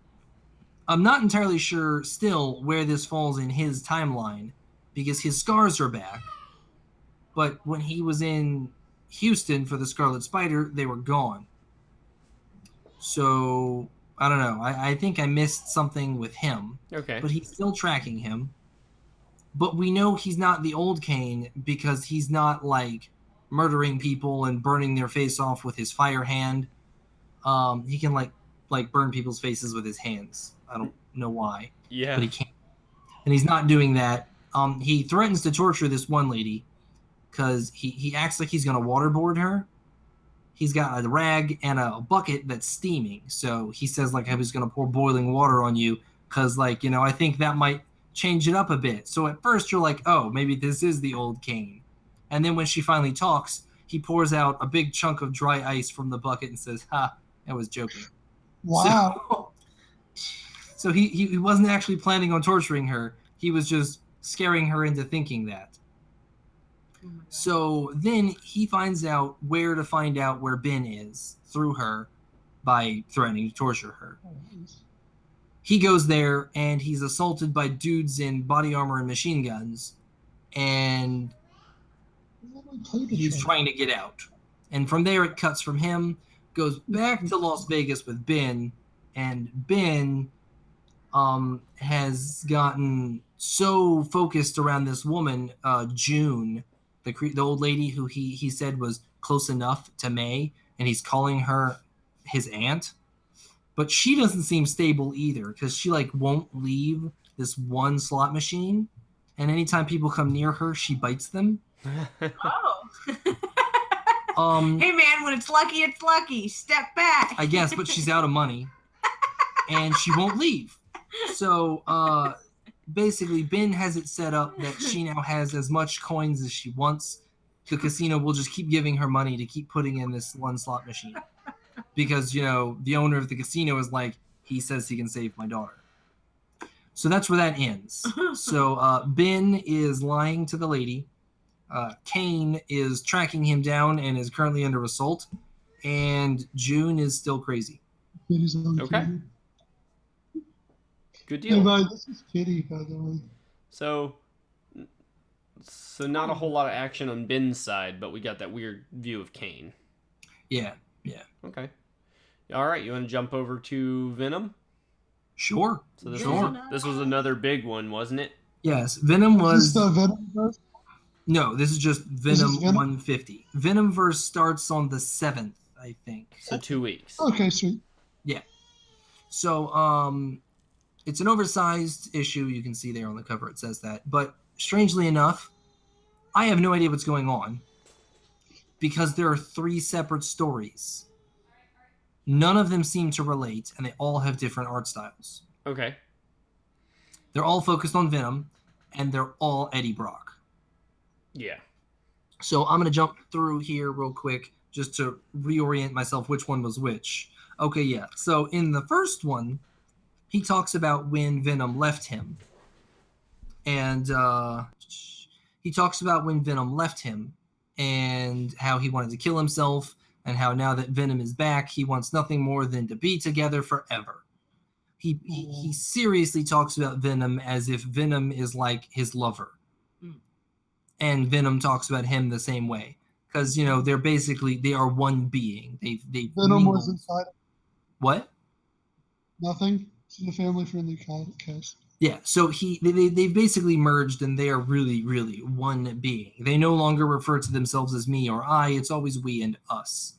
C: I'm not entirely sure still where this falls in his timeline, because his scars are back. But when he was in Houston for the Scarlet Spider, they were gone. So I don't know. I think I missed something with him.
B: Okay.
C: But he's still tracking him. But we know he's not the old Kane because he's not like murdering people and burning their face off with his fire hand. He can like burn people's faces with his hands. I don't know why.
B: Yeah.
C: But he can't. And he's not doing that. He threatens to torture this one lady because he acts like he's going to waterboard her. He's got a rag and a bucket that's steaming. So he says, like, I was going to pour boiling water on you because, like, I think that might change it up a bit. So at first you're like, oh, maybe this is the old Kane. And then when she finally talks, he pours out a big chunk of dry ice from the bucket and says, ha, I was joking.
D: Wow.
C: So he wasn't actually planning on torturing her. He was just scaring her into thinking that. So then he finds out where to find out where Ben is through her by threatening to torture her. He goes there and he's assaulted by dudes in body armor and machine guns, and he's trying to get out. And from there it cuts from him, goes back to Las Vegas with Ben, and Ben has gotten so focused around this woman, June, the old lady who he said was close enough to May, and he's calling her his aunt. But she doesn't seem stable either, because she won't leave this one slot machine, and anytime people come near her, she bites them.
A: Oh. Hey man, when it's lucky. Step back.
C: I guess, but she's out of money, and she won't leave. So basically, Ben has it set up that she now has as much coins as she wants. The casino will just keep giving her money to keep putting in this one slot machine. Because, the owner of the casino is like, he says he can save my daughter. So that's where that ends. So Ben is lying to the lady. Kane is tracking him down and is currently under assault, and June is still crazy.
D: Kitty's on
B: Okay.
D: Kitty.
B: Good
D: Hey,
B: deal.
D: bye. This is Kitty, by the way.
B: So not a whole lot of action on Ben's side, but we got that weird view of Kane.
C: Yeah.
B: Okay. All right, you want to jump over to Venom?
C: Sure.
B: So this
C: Sure.
B: this was another big one, wasn't it?
C: Yes, Venom
D: Is
C: was...
D: this the Venom verse?
C: No, this is just
D: This
C: Venom
D: is Venom?
C: 150. Venomverse starts on the 7th, I think.
B: So 2 weeks.
D: Okay, sweet.
C: So, it's an oversized issue. You can see there on the cover it says that. But strangely enough, I have no idea what's going on because there are 3 separate stories. None of them seem to relate, and they all have different art styles.
B: Okay.
C: They're all focused on Venom, and they're all Eddie Brock.
B: Yeah.
C: So I'm going to jump through here real quick just to reorient myself which one was which. Okay, yeah. So in the first one, he talks about when Venom left him. And he talks about when Venom left him and how he wanted to kill himself and how now that Venom is back, he wants nothing more than to be together forever. He seriously talks about Venom as if Venom is like his lover. And Venom talks about him the same way. Because, you know, they are one being. They
D: Venom was inside.
C: What?
D: Nothing. It's a family-friendly cast.
C: Yeah, so they've basically merged and they are really, really one being. They no longer refer to themselves as me or I. It's always we and us.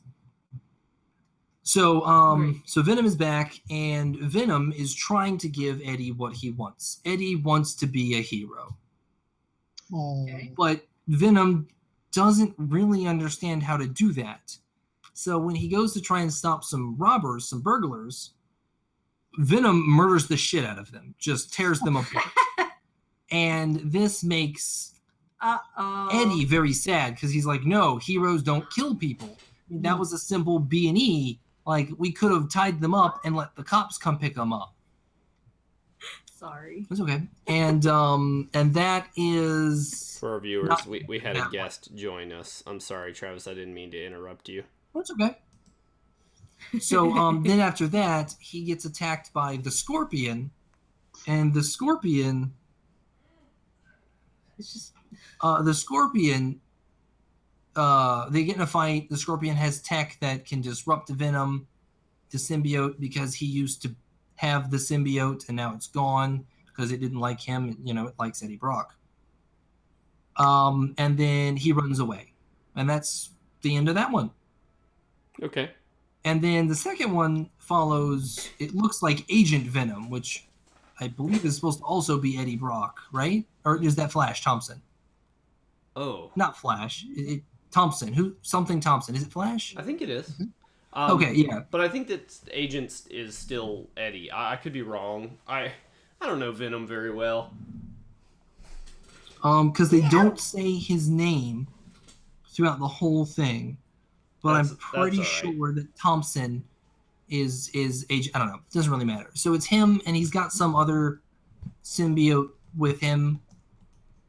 C: So, so Venom is back, and Venom is trying to give Eddie what he wants. Eddie wants to be a hero.
D: Oh.
C: But Venom doesn't really understand how to do that. So when he goes to try and stop some robbers, some burglars, Venom murders the shit out of them, just tears them apart. And this makes Eddie very sad because he's like, no, heroes don't kill people. I mean, that was a simple B&E. Like, we could have tied them up and let the cops come pick them up.
A: Sorry.
C: It's okay. And that is...
B: For our viewers, we had a guest join us. I'm sorry, Travis, I didn't mean to interrupt you.
C: That's okay. So then after that, he gets attacked by the Scorpion, and the Scorpion, they get in a fight. The Scorpion has tech that can disrupt Venom, the symbiote, because he used to have the symbiote, and now it's gone because it didn't like him. You know, it likes Eddie Brock. And then he runs away, and that's the end of that one.
B: Okay.
C: And then the second one follows, it looks like Agent Venom, which I believe is supposed to also be Eddie Brock, right? Or is that Flash Thompson?
B: Oh.
C: Not Flash. Thompson. Something Thompson. Is it Flash?
B: I think it is.
C: Okay, yeah.
B: But I think that Agent is still Eddie. I could be wrong. I don't know Venom very well.
C: Because they don't say his name throughout the whole thing. But I'm pretty sure that Thompson is Agent. I don't know. It doesn't really matter. So it's him, and he's got some other symbiote with him.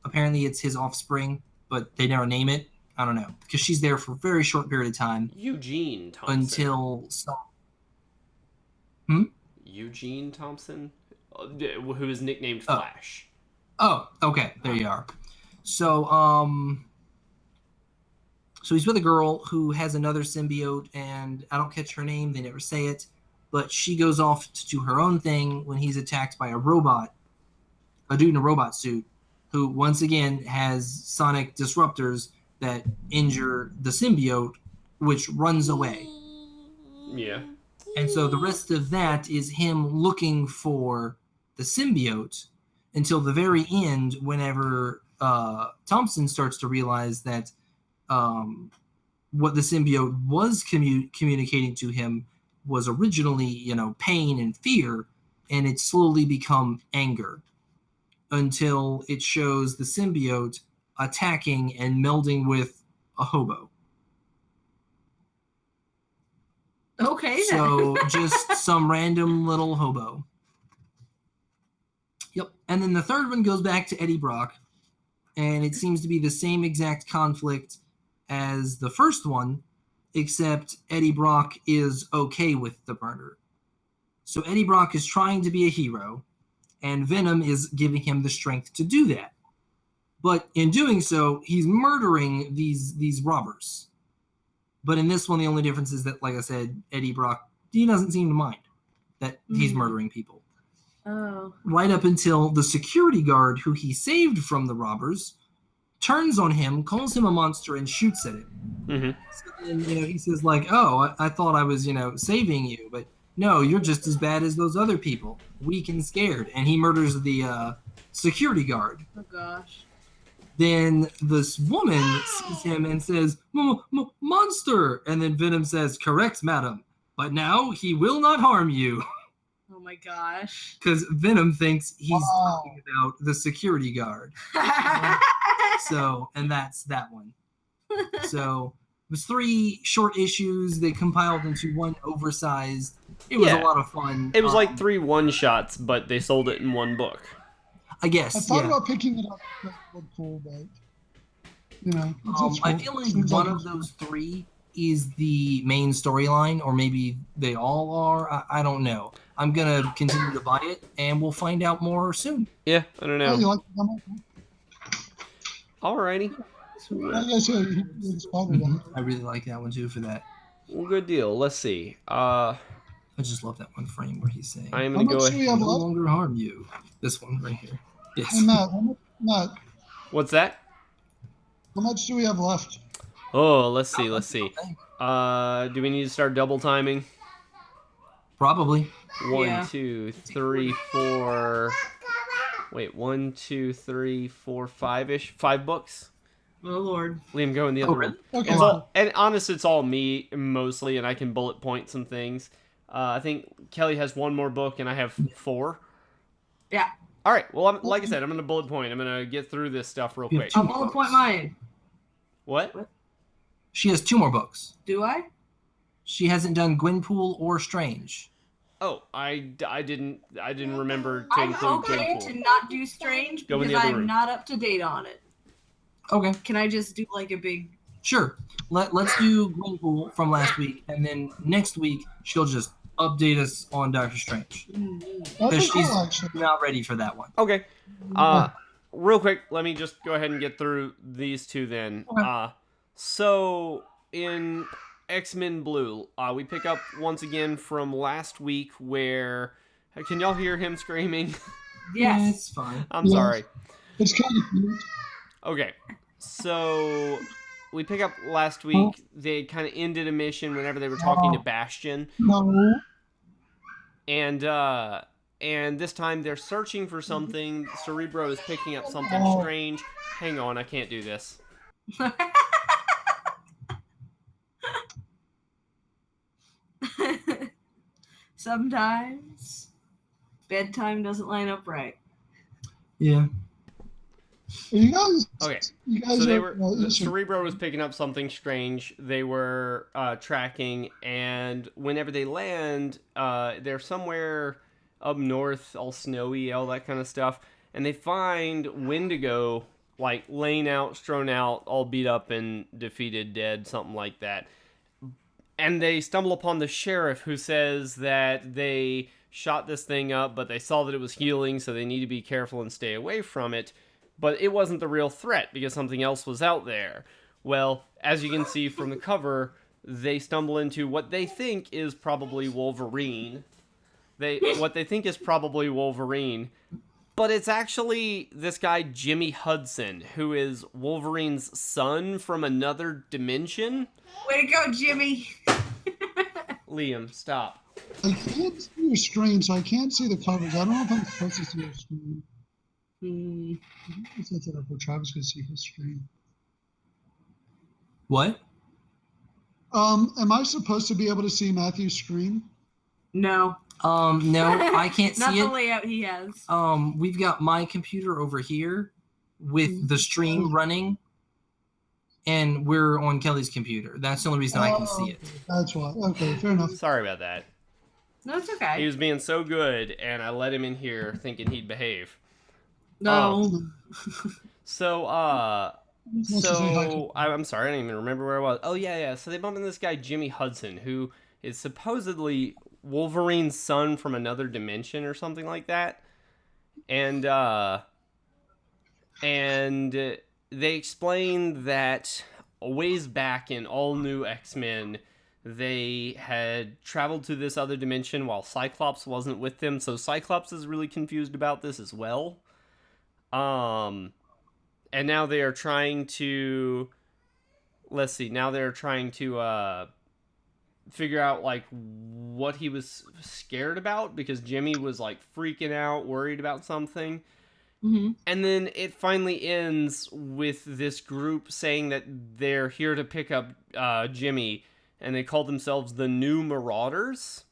C: Apparently, it's his offspring, but they never name it. I don't know. Because she's there for a very short period of time.
B: Eugene Thompson.
C: Until...
B: Eugene Thompson? Who is nicknamed Flash.
C: Oh, okay. There you are. So, So he's with a girl who has another symbiote, and I don't catch her name. They never say it. But she goes off to do her own thing when he's attacked by a dude in a robot suit, who once again has sonic disruptors that injure the symbiote, which runs away.
B: Yeah.
C: And so the rest of that is him looking for the symbiote until the very end, whenever Thompson starts to realize that what the symbiote was communicating to him was originally, pain and fear, and it slowly become anger until it shows the symbiote attacking and melding with a hobo.
A: Okay.
C: So just some random little hobo. Yep. And then the third one goes back to Eddie Brock, and it seems to be the same exact conflict as the first one, except Eddie Brock is okay with the murder. So Eddie Brock is trying to be a hero, and Venom is giving him the strength to do that. But in doing so, he's murdering these robbers. But in this one, the only difference is that, like I said, Eddie Brock, he doesn't seem to mind that he's murdering people.
A: Oh.
C: Right up until the security guard who he saved from the robbers turns on him, calls him a monster, and shoots at him.
B: Mm-hmm.
C: So then, he says like, "Oh, I thought I was, saving you, but no, you're just as bad as those other people, weak and scared." And he murders the security guard.
A: Oh gosh.
C: Then this woman sees him and says, "Monster!" And then Venom says, "Correct, madam, but now he will not harm you."
A: Oh my gosh.
C: Because Venom thinks he's talking about the security guard. So, and that's that one. So it was 3 short issues. They compiled into one oversized. It was a lot of fun.
B: It was like 3 one-shots, but they sold it in one book.
C: I guess.
D: I thought about picking it up. That would cool, but cool.
C: I feel like one of those 3 is the main storyline, or maybe they all are. I don't know. I'm gonna continue to buy it, and we'll find out more soon.
B: Yeah, I don't know.
D: Oh, you like the
B: Alrighty.
C: I really like that one too for that.
B: Well, good deal. Let's see.
C: I just love that one frame where he's saying,
B: I am going to go ahead.
C: "No longer harm you." This one right here. Yes.
D: Hey, Matt,
B: What's that?
D: how much do we have left?
B: Oh, let's see. Do we need to start double timing?
C: Probably.
B: 1, 2, 3, 4. Wait, 1, 2, 3, 4, 5-ish. 5 books.
A: Oh Lord.
B: Liam, go in the other room.
D: Okay.
B: It's all, and honest, it's all me mostly, and I can bullet point some things. I think Kelly has 1 more book, and I have 4.
A: Yeah.
B: All right. Well, like I said, I'm going to bullet point. I'm going to get through this stuff real quick.
A: I'll bullet point mine.
B: What?
C: She has 2 more books.
A: Do I?
C: She hasn't done Gwenpool or Strange.
B: Oh, I didn't remember to
A: I'm
B: include
A: okay
B: Gwenpool.
A: to not do Strange
B: Go in
A: because
B: the other
A: I'm
B: room.
A: not up to date on it.
C: Okay.
A: Can I just do like a big...
C: Sure. Let's do Gwenpool from last week, and then next week she'll just update us on Doctor Strange.
D: That'd
C: Because
D: be
C: she's
D: cool, actually.
C: not ready for that one.
B: Okay. Real quick, let me just go ahead and get through these 2 then.
C: Okay.
B: So in X-Men Blue, we pick up once again from last week where... Can y'all hear him screaming?
C: Yeah,
A: Yes.
C: it's fine.
B: I'm
D: Yes.
B: sorry.
D: It's kind of cute.
B: Okay. So we pick up last week. They kind of ended a mission whenever they were talking to Bastion.
D: No.
B: And this time they're searching for something. Cerebro is picking up something strange. Hang on, I can't do this.
A: Sometimes bedtime doesn't line up right.
C: Yeah.
D: You guys.
B: Okay.
D: You guys
B: So they
D: are,
B: were
D: you should-
B: Cerebro was picking up something strange. They were tracking, and whenever they land, they're somewhere up north, all snowy, all that kind of stuff, and they find Wendigo like laying out, strewn out, all beat up and defeated, dead, something like that. And they stumble upon the sheriff, who says that they shot this thing up, but they saw that it was healing, so they need to be careful and stay away from it. But it wasn't the real threat because something else was out there. Well, as you can see from the cover, they stumble into what they think is probably Wolverine. What they think is probably Wolverine, but it's actually this guy Jimmy Hudson, who is Wolverine's son from another dimension.
A: Way to go, Jimmy.
B: Liam, stop.
D: I can't see your screen, so I can't see the covers. I don't know if I'm supposed to see your screen. I set that up where Travis could see his screen.
C: What?
D: Am I supposed to be able to see Matthew's screen?
A: No.
C: No, I can't
A: Not
C: see
A: the
C: it.
A: layout he has.
C: We've got my computer over here with the stream running, and we're on Kelly's computer. That's the only reason I can see it.
D: That's why. Okay, fair enough.
B: Sorry about that.
A: No, it's
B: He
A: okay.
B: was being so good, and I let him in here thinking he'd behave.
A: No.
B: So, I'm sorry, I don't even remember where I was. Oh, yeah. So they bump into this guy, Jimmy Hudson, who is supposedly Wolverine's son from another dimension or something like that. And they explain that a ways back in All New X-Men, they had traveled to this other dimension while Cyclops wasn't with them, so Cyclops is really confused about this as well. And now they are trying to... Let's see, now they're trying to figure out, like, what he was scared about, because Jimmy was, like, freaking out, worried about something.
A: Mm-hmm.
B: And then it finally ends with this group saying that they're here to pick up Jimmy, and they call themselves the New Marauders.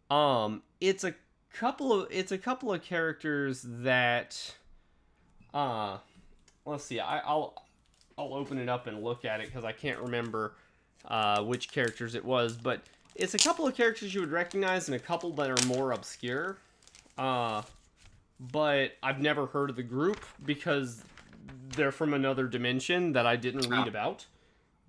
B: It's a couple of characters that let's see. I'll open it up and look at it because I can't remember which characters it was, but it's a couple of characters you would recognize and a couple that are more obscure. But I've never heard of the group because they're from another dimension that I didn't read about.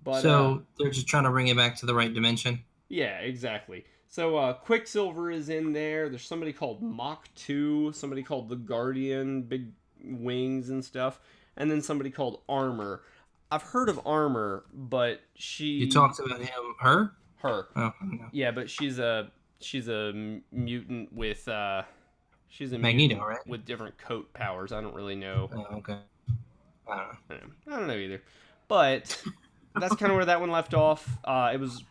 B: But
C: so they're just trying to bring it back to the right dimension.
B: Yeah, exactly. So Quicksilver is in there. There's somebody called Mach 2, somebody called the Guardian, big wings and stuff, and then somebody called Armor. I've heard of Armor, but she...
C: You talked about him, her?
B: Her.
C: Oh, no.
B: Yeah, but she's a mutant with she's a
C: Magneto,
B: mutant
C: right?
B: with different coat powers. I don't really know.
C: Oh, okay. I don't know.
B: I don't know either. But that's kind of where that one left off. It was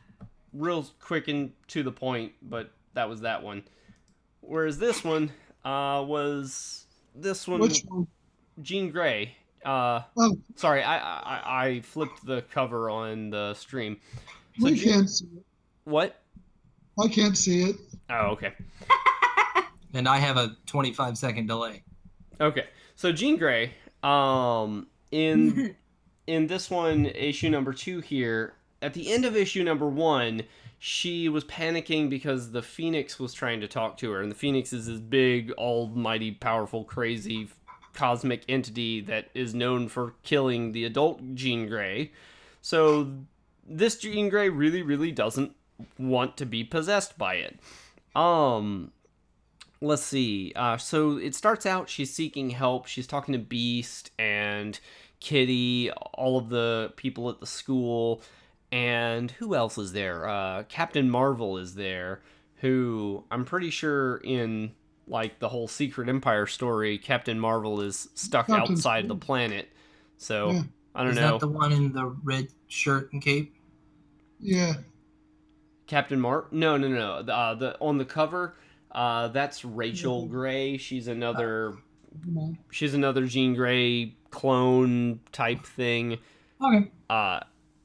B: real quick and to the point, but that was that one. Whereas this one was this one.
D: Which one?
B: Jean Grey. Sorry, I flipped the cover on the stream. So
D: we can't see it.
B: What?
D: I can't see it.
B: Oh, okay.
C: And I have a 25-second delay.
B: Okay, so Jean Grey, in this one, issue number 2 here, at the end of issue number 1, she was panicking because the Phoenix was trying to talk to her, and the Phoenix is this big, almighty, powerful, crazy, cosmic entity that is known for killing the adult Jean Grey. So this Jean Grey really, really doesn't want to be possessed by it. Let's see. So it starts out, she's seeking help. She's talking to Beast and Kitty, all of the people at the school, and who else is there? Captain Marvel is there, who I'm pretty sure in like the whole Secret Empire story, Captain Marvel is stuck outside the planet. So yeah. I don't know.
C: Is that the one in the red shirt and cape?
D: Yeah.
B: Captain Marvel? No. The on the cover, that's Rachel Grey. She's another Jean Grey clone type thing.
C: Okay.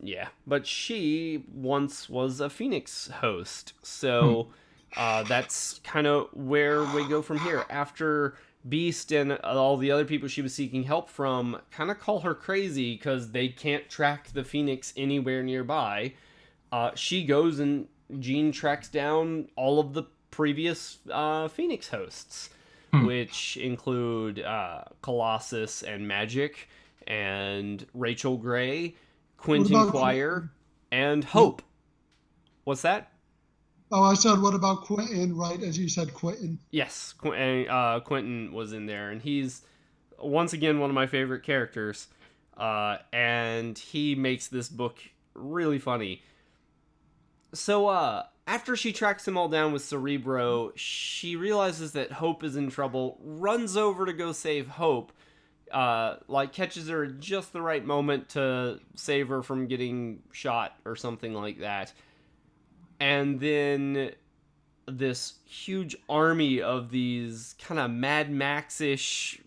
B: Yeah, but she once was a Phoenix host, so that's kind of where we go from here. After Beast and all the other people she was seeking help from kind of call her crazy because they can't track the Phoenix anywhere nearby, she goes and Jean tracks down all of the previous Phoenix hosts, which include Colossus and Magic and Rachel Grey, Quentin Quire, and Hope. What's that?
D: Oh, I said, what about Quentin, right? As you said, Quentin.
B: Yes, Quentin was in there, and he's, once again, one of my favorite characters, and he makes this book really funny. So, after she tracks them all down with Cerebro, she realizes that Hope is in trouble, runs over to go save Hope, catches her at just the right moment to save her from getting shot or something like that. And then this huge army of these kind of Mad Max-ish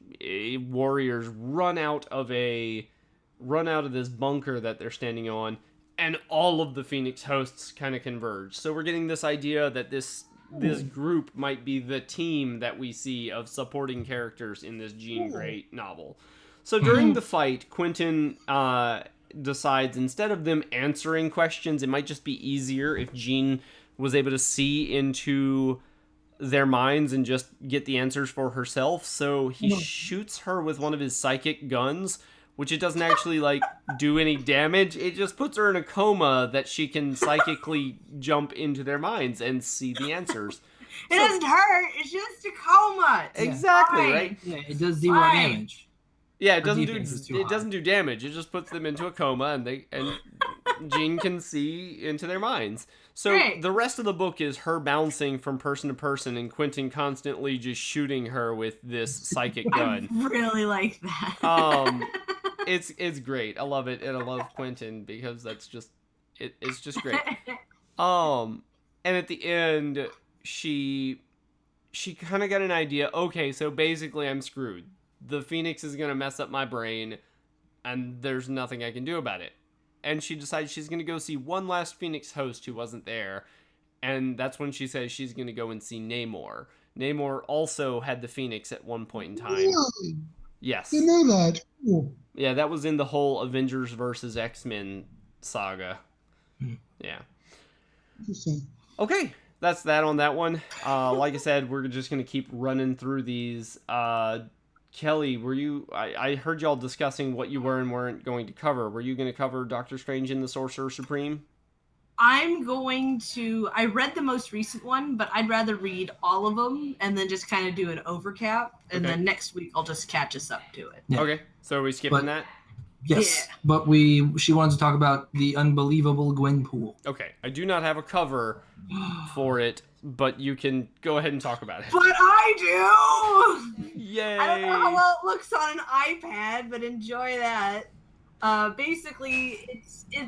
B: warriors run out of this bunker that they're standing on, and all of the Phoenix hosts kind of converge. So we're getting this idea that this group might be the team that we see of supporting characters in this Jean Grey novel. So during the fight, Quentin decides instead of them answering questions, it might just be easier if Jean was able to see into their minds and just get the answers for herself. So he shoots her with one of his psychic guns, which it doesn't actually, like, do any damage. It just puts her in a coma that she can psychically jump into their minds and see the answers.
A: It doesn't hurt. It's just a coma.
B: Exactly,
A: Fine.
B: right?
C: Yeah, it does 0
A: Fine.
C: damage.
B: Yeah, it
C: Her
B: doesn't
C: defense is too
B: do
C: high.
B: doesn't do damage. It just puts them into a coma, and Jean can see into their minds. So
A: Great.
B: the rest of the book is her bouncing from person to person, and Quentin constantly just shooting her with this psychic gun.
A: I really like that.
B: It's great. I love it, and I love Quentin because that's just it's just great. And at the end, she kind of got an idea. Okay, so basically, I'm screwed. The Phoenix is gonna mess up my brain, and there's nothing I can do about it. And she decides she's gonna go see one last Phoenix host who wasn't there, and that's when she says she's gonna go and see Namor. Namor also had the Phoenix at one point in time.
D: Really?
B: Yes.
D: Didn't know that. Cool.
B: Yeah, that was in the whole Avengers versus X-Men saga. Yeah.
D: Interesting.
B: Okay, that's that on that one. Like I said, we're just going to keep running through these. Kelly, were you... I heard y'all discussing what you were and weren't going to cover. Were you going to cover Doctor Strange and the Sorcerer Supreme?
A: I'm going to... I read the most recent one, but I'd rather read all of them and then just kind of do an overcap. And
B: Okay.
A: then next week I'll just catch us up to it.
C: Yeah.
B: Okay, so are we skipping
C: But-
B: that?
C: Yes,
A: Yeah.
C: but she wanted to talk about the unbelievable Gwenpool.
B: Okay, I do not have a cover for it, but you can go ahead and talk about it.
A: But I do!
B: Yay!
A: I don't know how well it looks on an iPad, but enjoy that. Basically,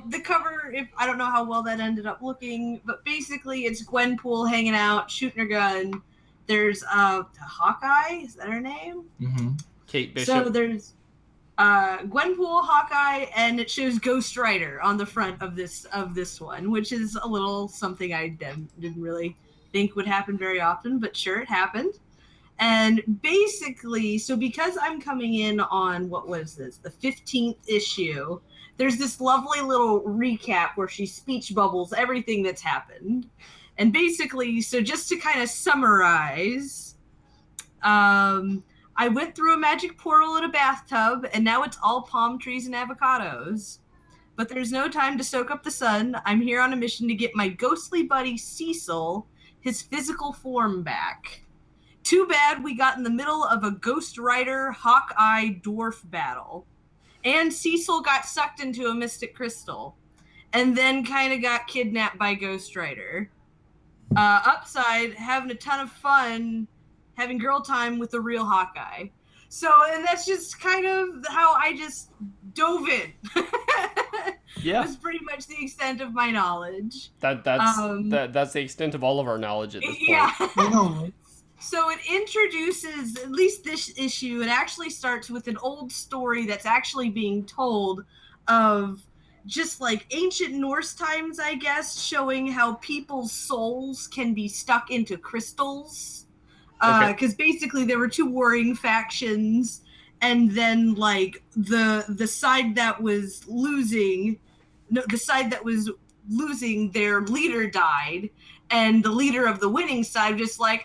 A: the cover. I don't know how well that ended up looking, but basically, it's Gwenpool hanging out, shooting her gun. There's Hawkeye. Is that her name?
C: Mm-hmm.
B: Kate Bishop.
A: So there's Gwenpool, Hawkeye, and it shows Ghost Rider on the front of this one, which is a little something I didn't really think would happen very often, but sure, it happened. And basically, so because I'm coming in on, what was this, the 15th issue, there's this lovely little recap where she speech bubbles everything that's happened. And basically, so just to kind of summarize, I went through a magic portal in a bathtub, and now it's all palm trees and avocados. But there's no time to soak up the sun. I'm here on a mission to get my ghostly buddy Cecil his physical form back. Too bad we got in the middle of a Ghost Rider Hawkeye dwarf battle. And Cecil got sucked into a mystic crystal. And then kind of got kidnapped by Ghost Rider. Upside, having a ton of fun, having girl time with the real Hawkeye. So, and that's just kind of how I just dove in.
B: Yeah.
A: That's pretty much the extent of my knowledge.
B: That's the extent of all of our knowledge at this point.
A: Yeah.
D: I know, right?
A: So it introduces, at least this issue, it actually starts with an old story that's actually being told of just like ancient Norse times, I guess, showing how people's souls can be stuck into crystals. Because basically there were two warring factions, and then like the side that was losing, their leader died. And the leader of the winning side just like,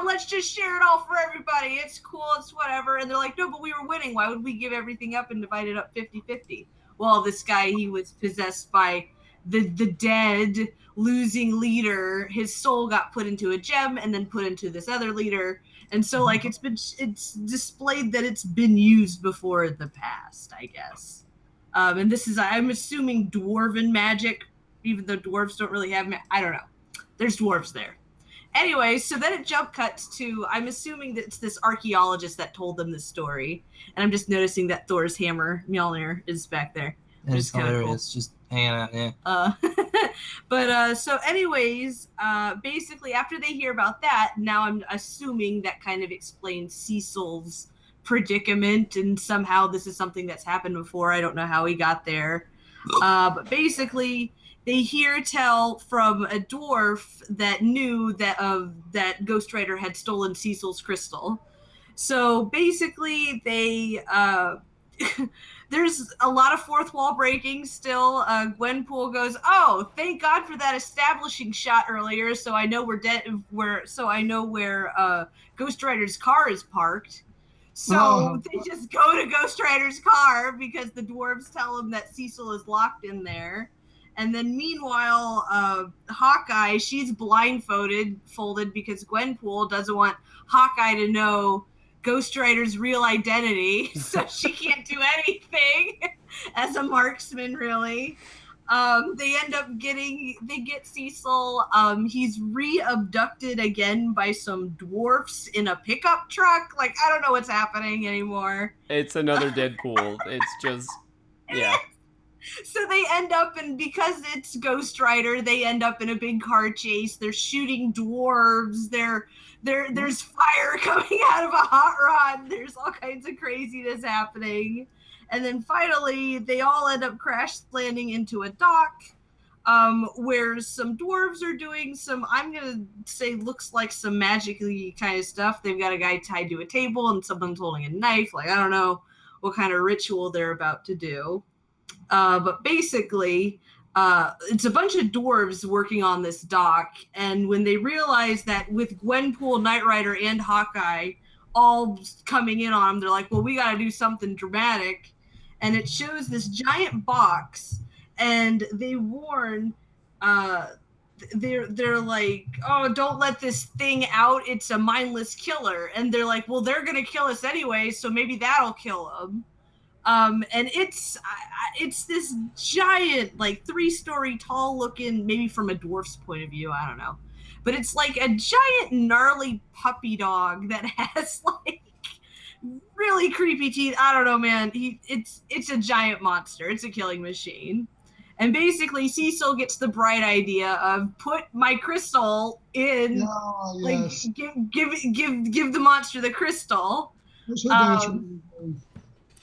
A: let's just share it all for everybody. It's cool. It's whatever. And they're like, no, but we were winning. Why would we give everything up and divide it up 50-50? Well, this guy, he was possessed by the dead losing leader. His soul got put into a gem and then put into this other leader. And so like it's displayed that it's been used before in the past, I guess. And this is, I'm assuming, dwarven magic, even though dwarves don't really have I don't know. There's dwarves there. Anyway, so then it jump cuts to, I'm assuming that it's this archaeologist that told them this story. And I'm just noticing that Thor's hammer, Mjolnir, is back there.
C: That is
A: It's kinda
C: hilarious. Just hanging out, yeah.
A: So anyways, basically after they hear about that, now I'm assuming that kind of explains Cecil's predicament, and somehow this is something that's happened before. I don't know how he got there. But basically they hear tell from a dwarf that knew that Ghost Rider had stolen Cecil's crystal. So basically they there's a lot of fourth wall breaking still. Gwenpool goes, "Oh, thank God for that establishing shot earlier, so I know where Ghost Rider's car is parked." So they just go to Ghost Rider's car because the dwarves tell him that Cecil is locked in there. And then meanwhile, Hawkeye, she's blindfolded because Gwenpool doesn't want Hawkeye to know Ghost Rider's real identity, so she can't do anything as a marksman, really. They get Cecil. He's re-abducted again by some dwarfs in a pickup truck. Like, I don't know what's happening anymore.
B: It's another Deadpool. It's just, yeah.
A: So they end up because it's Ghost Rider, they end up in a big car chase. They're shooting dwarves. There's fire coming out of a hot rod. There's all kinds of craziness happening. And then finally, they all end up crash landing into a dock where some dwarves are doing some, I'm going to say, looks like some magically kind of stuff. They've got a guy tied to a table and someone's holding a knife. Like, I don't know what kind of ritual they're about to do. But basically, it's a bunch of dwarves working on this dock. And when they realize that with Gwenpool, Knight Rider, and Hawkeye all coming in on them, they're like, well, we got to do something dramatic. And it shows this giant box, and they warn, they're like, oh, don't let this thing out. It's a mindless killer. And they're like, well, they're going to kill us anyway, so maybe that'll kill them. And it's this giant, like 3-story tall looking, maybe from a dwarf's point of view, I don't know. But it's like a giant gnarly puppy dog that has like really creepy teeth. I don't know, man. It's a giant monster. It's a killing machine. And basically Cecil gets the bright idea of put my crystal in,
D: yes.
A: like give the monster the crystal.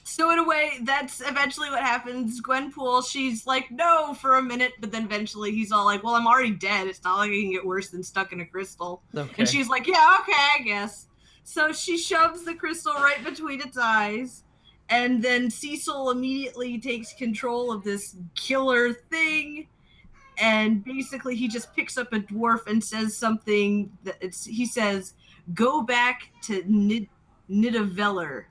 A: So in a way, that's eventually what happens. Gwenpool, she's like, no, for a minute, but then eventually he's all like, well, I'm already dead. It's not like I can get worse than stuck in a crystal.
B: Okay.
A: And she's like, yeah, okay, I guess. So she shoves the crystal right between its eyes, and then Cecil immediately takes control of this killer thing, and basically he just picks up a dwarf and says something. He says, go back to Nidavellir.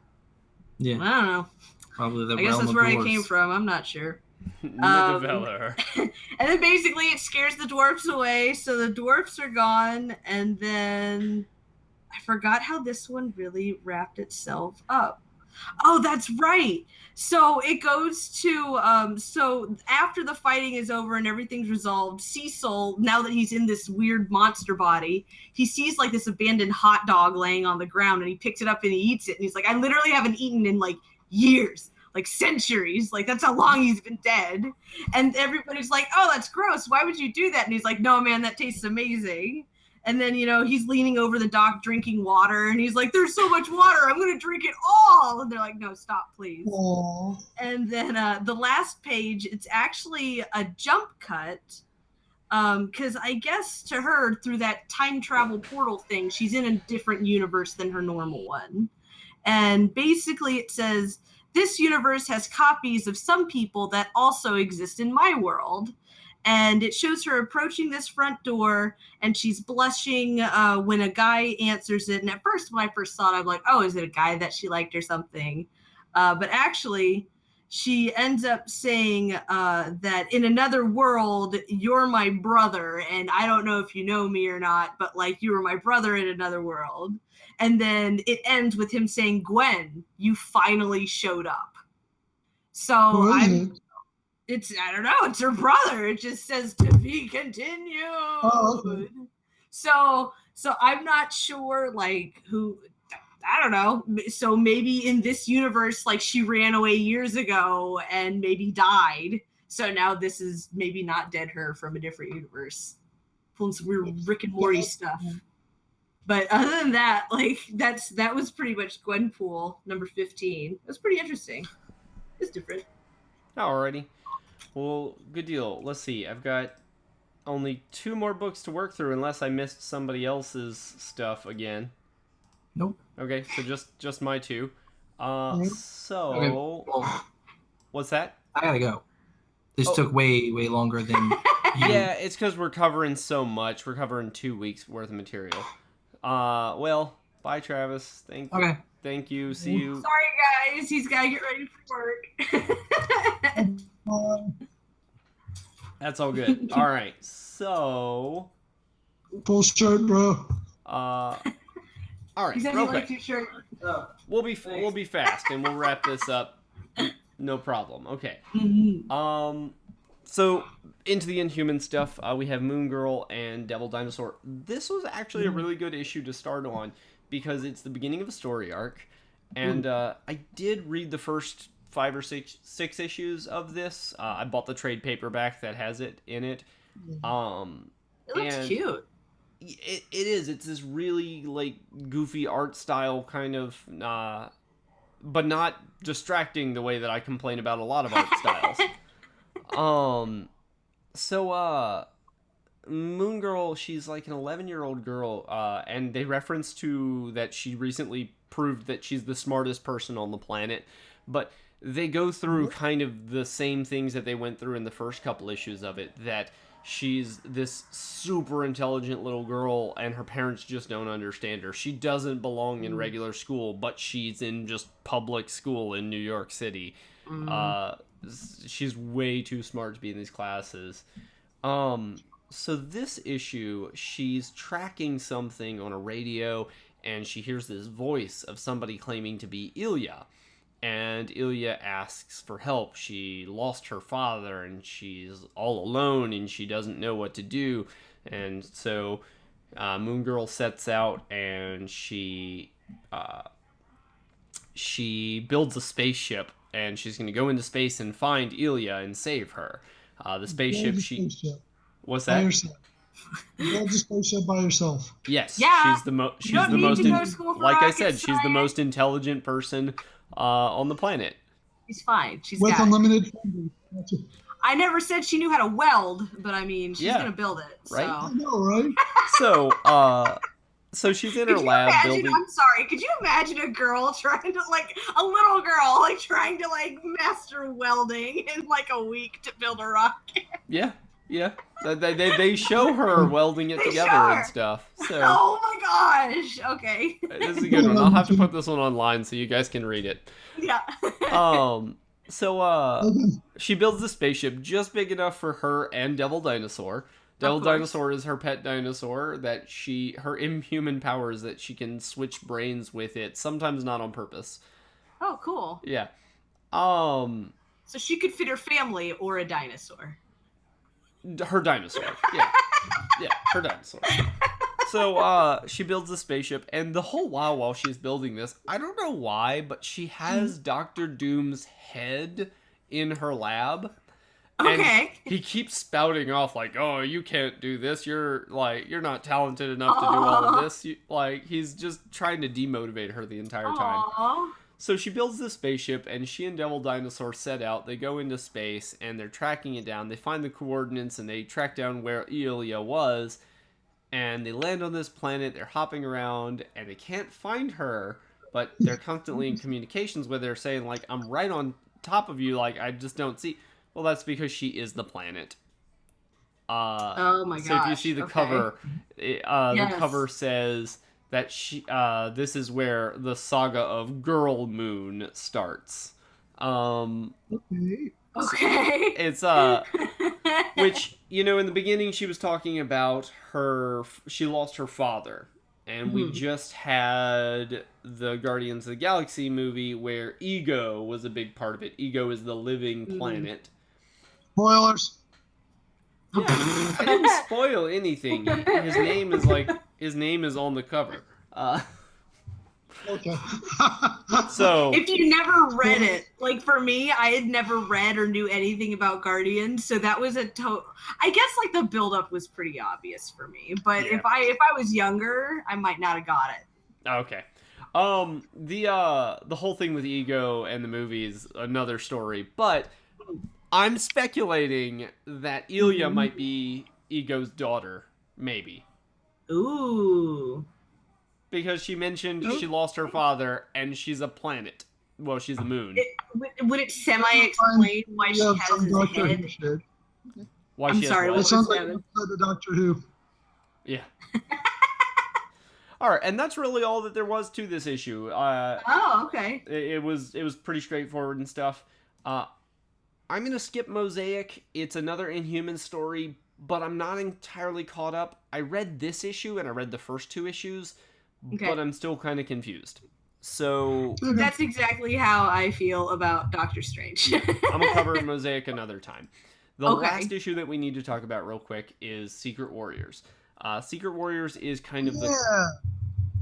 C: Yeah.
A: I don't know.
C: Probably the
A: I guess
C: realm
A: that's
C: of
A: where
C: dwarves.
A: I came from. I'm not sure.
B: Nidavellir.
A: And then basically it scares the dwarfs away, so the dwarfs are gone, and then I forgot how this one really wrapped itself up. Oh, that's right. So it goes to so after the fighting is over and everything's resolved, Cecil, now that he's in this weird monster body, he sees like this abandoned hot dog laying on the ground, and he picks it up and he eats it, and he's like, I literally haven't eaten in like years, like centuries, like that's how long he's been dead. And everybody's like, oh, that's gross, why would you do that? And he's like, no, man, that tastes amazing. And then, you know, he's leaning over the dock drinking water, and he's like, there's so much water, I'm going to drink it all. And they're like, no, stop, please.
D: Aww.
A: And then the last page, it's actually a jump cut, because I guess to her, through that time travel portal thing, she's in a different universe than her normal one. And basically it says, this universe has copies of some people that also exist in my world. And it shows her approaching this front door, and she's blushing when a guy answers it. And at first, when I first saw it, I'm like, oh, is it a guy that she liked or something? But actually, she ends up saying that in another world, you're my brother. And I don't know if you know me or not, but like you were my brother in another world. And then it ends with him saying, Gwen, you finally showed up. So I don't know, it's her brother. It just says to be continued.
D: Oh, okay.
A: So I'm not sure, like, who, I don't know. So maybe in this universe, like, she ran away years ago and maybe died. So now this is maybe not dead her from a different universe. Pulling some weird Rick and Morty stuff. But other than that, like, that was pretty much Gwenpool, number 15. It was pretty interesting. It's different.
B: Alrighty. Well, good deal. Let's see. I've got only 2 more books to work through, unless I missed somebody else's stuff again.
C: Nope.
B: Okay, so just my 2. So,
C: Okay, well,
B: what's that?
C: I gotta go. This took way longer than.
B: Yeah, it's because we're covering so much. We're covering 2 weeks worth of material. Well, Bye, Travis.
C: Okay.
B: Thank you. See you.
A: Sorry, guys. He's got to get ready for work.
B: That's all good. All right. So.
D: Full shirt, bro.
B: All right.
A: He said he liked your shirt.
B: We'll be fast and we'll wrap this up. No problem. Okay. So into the Inhuman stuff, we have Moon Girl and Devil Dinosaur. This was actually a really good issue to start on because it's the beginning of a story arc, and I did read the first 5 or 6 issues of this. I bought the trade paperback that has it in it.
A: It looks cute.
B: It is. It's this really like goofy art style kind of, but not distracting the way that I complain about a lot of art styles. So Moon Girl, she's like an 11-year-old girl, and they reference to that she recently proved that she's the smartest person on the planet, but they go through kind of the same things that they went through in the first couple issues of it, that she's this super intelligent little girl and her parents just don't understand her. She doesn't belong in regular school, but she's in just public school in New York City. She's way too smart to be in these classes. So this issue, she's tracking something on a radio and she hears this voice of somebody claiming to be Ilya. And Ilya asks for help. She lost her father and she's all alone and she doesn't know what to do. And so Moon Girl sets out and she builds a spaceship and she's going to go into space and find Ilya and save her. The spaceship, what's that?
D: By yourself. Build the spaceship by yourself.
B: Yes.
A: Yeah.
B: She's the most,
A: like
B: I said, she's the most intelligent person on the planet.
A: She's fine. She's
D: with
A: got
D: unlimited funding.
A: I never said she knew how to weld, but I mean, she's gonna build it.
B: Right?
A: So.
D: I know, right?
B: So she's in her lab building.
A: I'm sorry. Could you imagine a girl trying to a little girl trying to master welding in a week to build a rocket?
B: Yeah. They show her welding it together and stuff. So.
A: Oh my gosh. Okay.
B: This is a good one. I'll have to put this one online so you guys can read it.
A: Yeah.
B: So she builds the spaceship just big enough for her and Devil Dinosaur. Devil Dinosaur is her pet dinosaur that her inhuman power is that she can switch brains with it, sometimes not on purpose.
A: Oh, cool.
B: Yeah.
A: So she could fit her family or a dinosaur.
B: Her dinosaur. Yeah. Yeah, her dinosaur. So she builds the spaceship, and the whole while she's building this, I don't know why, but she has Dr. Doom's head in her lab.
A: Okay.
B: And he keeps spouting off oh, you can't do this. You're not talented enough to do all of this. He's just trying to demotivate her the entire time.
A: Aww.
B: So she builds this spaceship, and she and Devil Dinosaur set out. They go into space, and they're tracking it down. They find the coordinates, and they track down where Ilya was, and they land on this planet. They're hopping around, and they can't find her, but they're constantly in communications with her, saying, I'm right on top of you, I just don't see. Well, that's because she is the planet.
A: Oh my gosh.
B: So if you see the cover,
A: yes.
B: The cover says that this is where the saga of Girl Moon starts.
A: Okay.
B: It's which in the beginning she was talking about she lost her father, and we just had the Guardians of the Galaxy movie where Ego was a big part of it. Ego is the living planet.
D: Spoilers.
B: Yeah, I didn't spoil anything. His name is on the cover.
D: Okay.
B: So
A: if you never read it, for me, I had never read or knew anything about Guardians, so that was I guess the buildup was pretty obvious for me. But if I was younger, I might not have got it.
B: Okay. The whole thing with Ego and the movie is another story, but I'm speculating that Ilya might be Ego's daughter, maybe.
A: Ooh.
B: Because she mentioned she lost her father, and she's a planet. Well, she's a moon.
A: Would it semi-explain why she has his head?
B: Why
A: I'm
B: she
A: sorry,
B: has
D: It sounds like the Doctor Who.
B: Yeah. All right, and that's really all that there was to this issue.
A: Oh, okay.
B: It was pretty straightforward and stuff. I'm gonna skip Mosaic. It's another Inhuman story, but I'm not entirely caught up. I read this issue and I read the first 2 issues, but I'm still kind of confused. So
A: that's exactly how I feel about Doctor Strange.
B: I'm gonna cover Mosaic another time. The last issue that we need to talk about real quick is Secret Warriors. Secret Warriors is kind of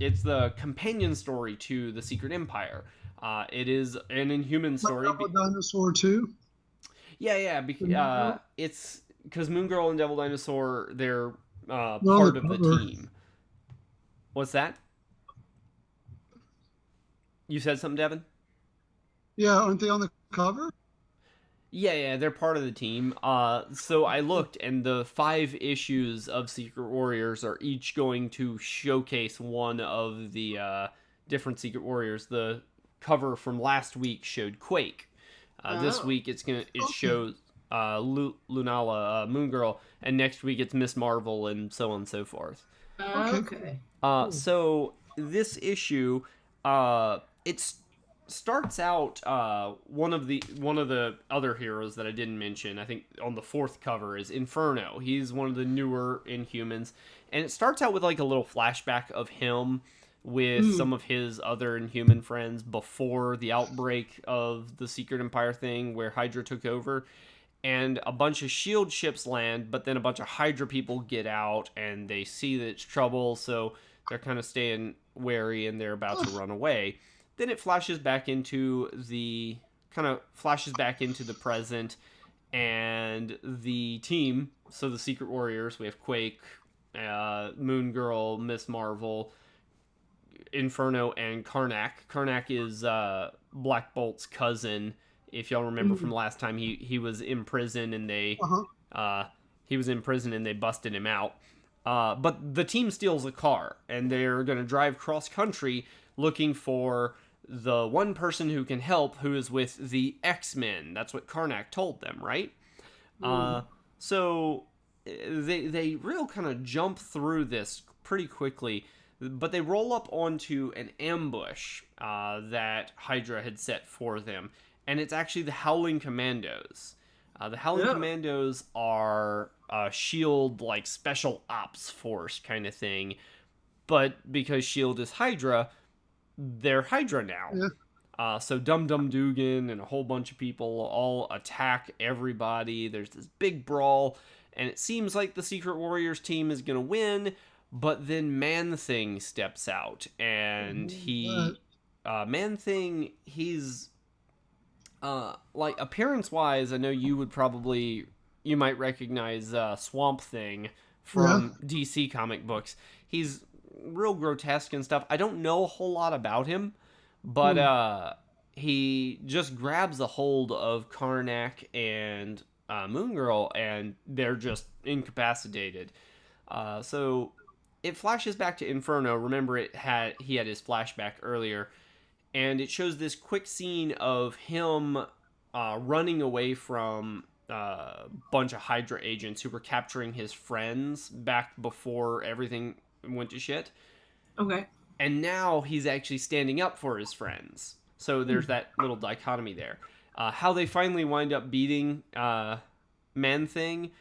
B: it's the companion story to the Secret Empire. It is an Inhuman story.
D: Devil Dinosaur too.
B: Yeah. It's because Moon Girl and Devil Dinosaur, they're part of the team. What's that? You said something, Devin?
D: Yeah, aren't they on the cover?
B: Yeah, they're part of the team. So I looked, and the 5 issues of Secret Warriors are each going to showcase one of the different Secret Warriors. The cover from last week showed Quake. This week it shows Lunala, Moon Girl, and next week it's Miss Marvel, and so on and so forth.
A: Okay.
B: So this issue, it's starts out one of the other heroes that I didn't mention, I think on the 4th cover, is Inferno. He's one of the newer Inhumans, and it starts out with like a little flashback of him with some of his other Inhuman friends before the outbreak of the Secret Empire thing where Hydra took over, and a bunch of SHIELD ships land, but then a bunch of Hydra people get out and they see that it's trouble, so they're kind of staying wary and they're about to run away. Then it flashes back into the present, and the team, so the Secret Warriors, we have Quake, Moon Girl, Miss Marvel, Inferno, and Karnak. Karnak is Black Bolt's cousin. If y'all remember from last time, he was in prison and they busted him out. But the team steals a car and they're going to drive cross country looking for the one person who can help, who is with the X-Men. That's what Karnak told them, right? So they real kind of jump through this pretty quickly, but they roll up onto an ambush that Hydra had set for them, and it's actually the Howling Commandos. The Howling Commandos are a SHIELD, like, special ops force kind of thing, but because SHIELD is Hydra, they're Hydra now. So Dum Dum Dugan and a whole bunch of people all attack everybody. There's this big brawl, and it seems like the Secret Warriors team is going to win, but then Man-Thing steps out, and Man-Thing, he's, like, appearance-wise, I know you might recognize Swamp Thing from DC comic books. He's real grotesque and stuff. I don't know a whole lot about him, but he just grabs a hold of Karnak and Moon Girl, and they're just incapacitated. So it flashes back to Inferno. Remember, he had his flashback earlier, and it shows this quick scene of him running away from a bunch of Hydra agents who were capturing his friends back before everything went to shit.
A: Okay.
B: And now he's actually standing up for his friends. So there's that little dichotomy there. How they finally wind up beating Man-Thing,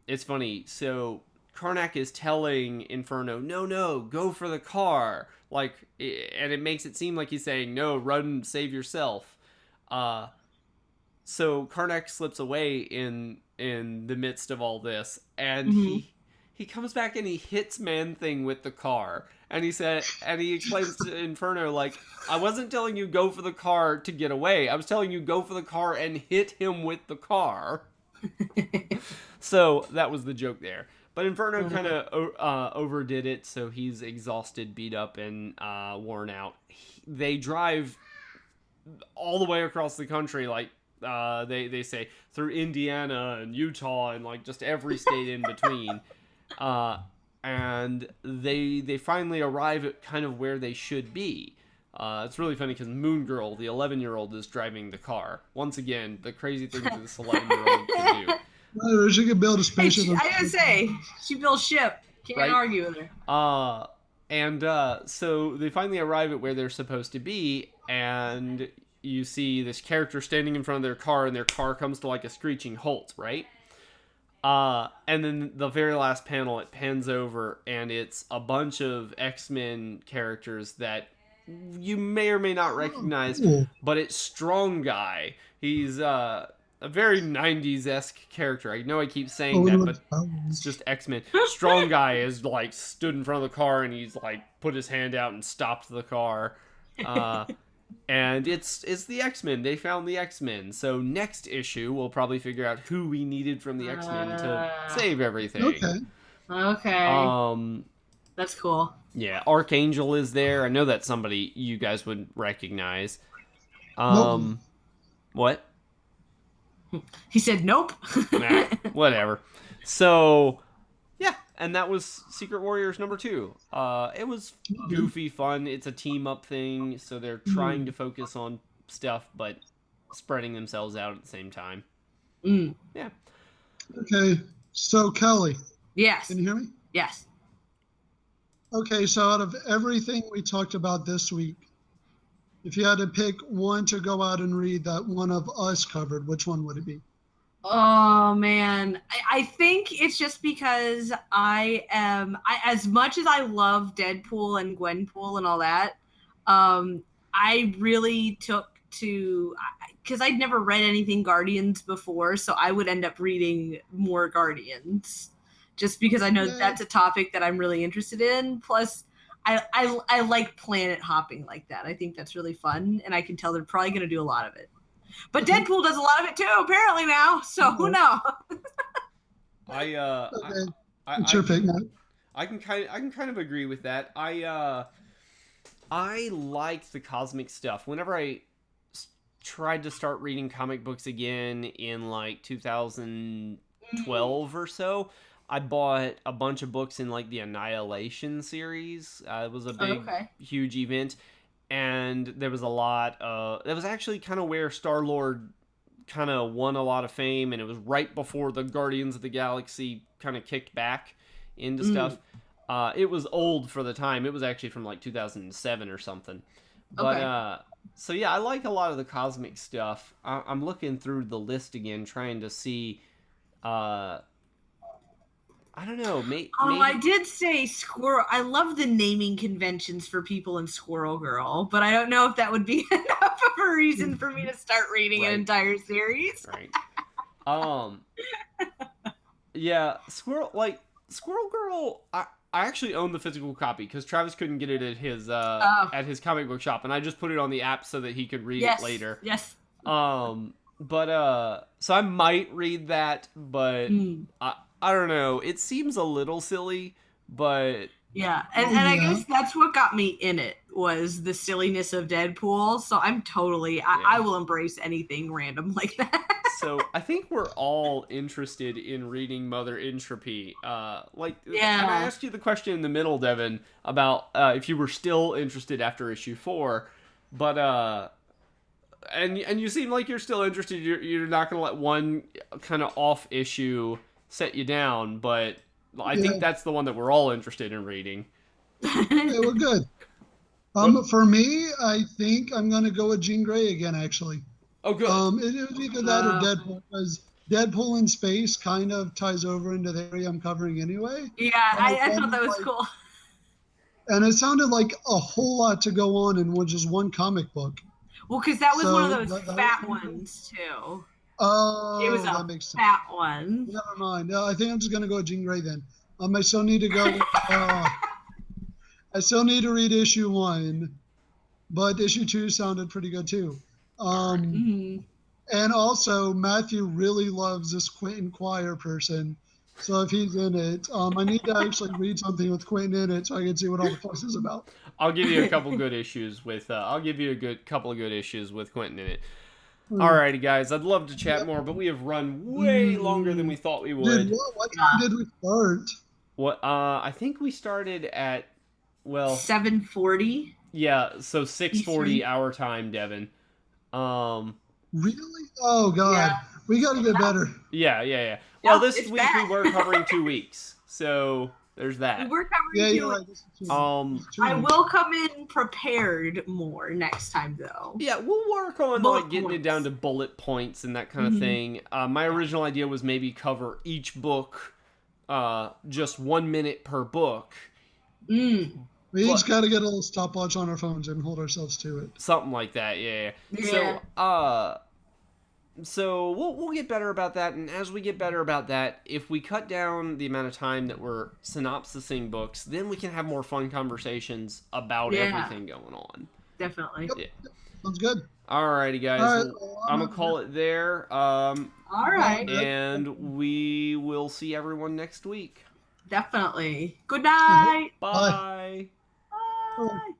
B: it's funny. So Karnak is telling Inferno, no, go for the car. Like, and it makes it seem like he's saying, no, run, save yourself. So Karnak slips away in the midst of all this, and he comes back and he hits Man-Thing with the car. And he explains to Inferno, like, I wasn't telling you go for the car to get away. I was telling you go for the car and hit him with the car. So that was the joke there. But Inferno kind of overdid it, so he's exhausted, beat up, and worn out. They drive all the way across the country, like, they say, through Indiana and Utah and, like, just every state in between. And they finally arrive at kind of where they should be. It's really funny because Moon Girl, the 11-year-old, is driving the car. Once again, the crazy things that this 11-year-old can do.
D: She can build a spaceship.
A: I gotta say, she built a ship. Can't argue with her.
B: And so they finally arrive at where they're supposed to be, and you see this character standing in front of their car, and their car comes to like a screeching halt, right? And then the very last panel, it pans over, and it's a bunch of X-Men characters that you may or may not recognize, but it's Strong Guy. He's a very 90s-esque character. I know I keep saying that, but it's just X-Men. Strong Guy is like stood in front of the car, and he's like put his hand out and stopped the car. And it's the X-Men. They found the X-Men. So next issue, we'll probably figure out who we needed from the X-Men to save everything.
A: Okay. That's cool.
B: Yeah, Archangel is there. I know that's somebody you guys would recognize. What?
A: He said nope.
B: Nah, whatever. So, yeah, and that was Secret Warriors #2. It was goofy fun. It's a team-up thing, so they're trying to focus on stuff, but spreading themselves out at the same time. Yeah.
D: Okay, so Kelly.
A: Yes.
D: Can you hear me?
A: Yes.
D: Okay, so out of everything we talked about this week, if you had to pick one to go out and read that one of us covered, which one would it be?
A: Oh man, I think it's just because as much as I love Deadpool and Gwenpool and all that, I really took to, because I'd never read anything Guardians before, so I would end up reading more Guardians, just because I know that's a topic that I'm really interested in. Plus, I like planet hopping like that. I think that's really fun, and I can tell they're probably going to do a lot of it. But Deadpool does a lot of it too, apparently now. So who knows?
D: It's your pick, Matt.
B: I can kind of agree with that. I like the cosmic stuff. Whenever I tried to start reading comic books again in like 2012 or so, I bought a bunch of books in like the Annihilation series. It was a big, huge event. And there was a lot of... That was actually kind of where Star-Lord kind of won a lot of fame, and it was right before the Guardians of the Galaxy kind of kicked back into stuff. It was old for the time. It was actually from like 2007 or something. But, so yeah, I like a lot of the cosmic stuff. I'm looking through the list again, trying to see... I don't know. Maybe...
A: I did say Squirrel. I love the naming conventions for people in Squirrel Girl, but I don't know if that would be enough of a reason for me to start reading an entire series.
B: Right. Yeah, Squirrel Girl. I actually own the physical copy because Travis couldn't get it at his comic book shop, and I just put it on the app so that he could read it later.
A: Yes.
B: So I might read that, but I don't know. It seems a little silly, but...
A: Yeah, and I guess that's what got me in it, was the silliness of Deadpool. So I'm totally... I will embrace anything random like that.
B: So I think we're all interested in reading Mother Entropy. And I asked you the question in the middle, Devin, about if you were still interested after issue 4. But... And you seem like you're still interested. You're not going to let one kind of off issue... set you down, but I think that's the one that we're all interested in reading.
D: Yeah, we're good. For me, I think I'm going to go with Jean Grey again, actually.
B: Oh, good.
D: It was either that or Deadpool, because Deadpool in space kind of ties over into the area I'm covering anyway.
A: Yeah, I thought that was cool.
D: And it sounded like a whole lot to go on in just one comic book.
A: Well, because that was one of those fat ones, too.
D: Oh,
A: it was
D: that makes sense.
A: Fat one.
D: Never mind. I think I'm just going to go with Jean Grey then. I still need to go. I still need to read issue 1, but issue 2 sounded pretty good too. And also, Matthew really loves this Quentin Quire person. So if he's in it, I need to actually read something with Quentin in it so I can see what all the fuss is about.
B: I'll give you a couple good issues with. Couple of good issues with Quentin in it. Alrighty, guys. I'd love to chat more, but we have run way longer than we thought we would.
D: What time did we start?
B: What? I think we started at
A: 7:40.
B: Yeah, so 6:40 our time, Devin.
D: Really? Oh God, yeah. We got to get better.
B: Yeah. Well, this week we were covering 2 weeks, so There's that.
A: We're covering
D: Yeah,
A: two.
D: you're right. This is two.
A: I will come in prepared more next time, though.
B: Yeah, we'll work on
A: Bullet
B: like getting it
A: points.
B: down to bullet points and that kind of thing. My original idea was maybe cover each book just 1 minute per book.
D: We each got to get a little stopwatch on our phones and hold ourselves to it.
B: Something like that, yeah.
A: Yeah.
B: So we'll get better about that, and as we get better about that, if we cut down the amount of time that we're synopsising books, then we can have more fun conversations about everything going on.
A: Definitely.
B: Yeah.
D: Sounds good.
B: Alrighty, guys.
D: All right,
B: Well, I'm gonna call it there.
A: All right.
B: And we will see everyone next week.
A: Definitely. Good night.
B: Bye.
A: Bye.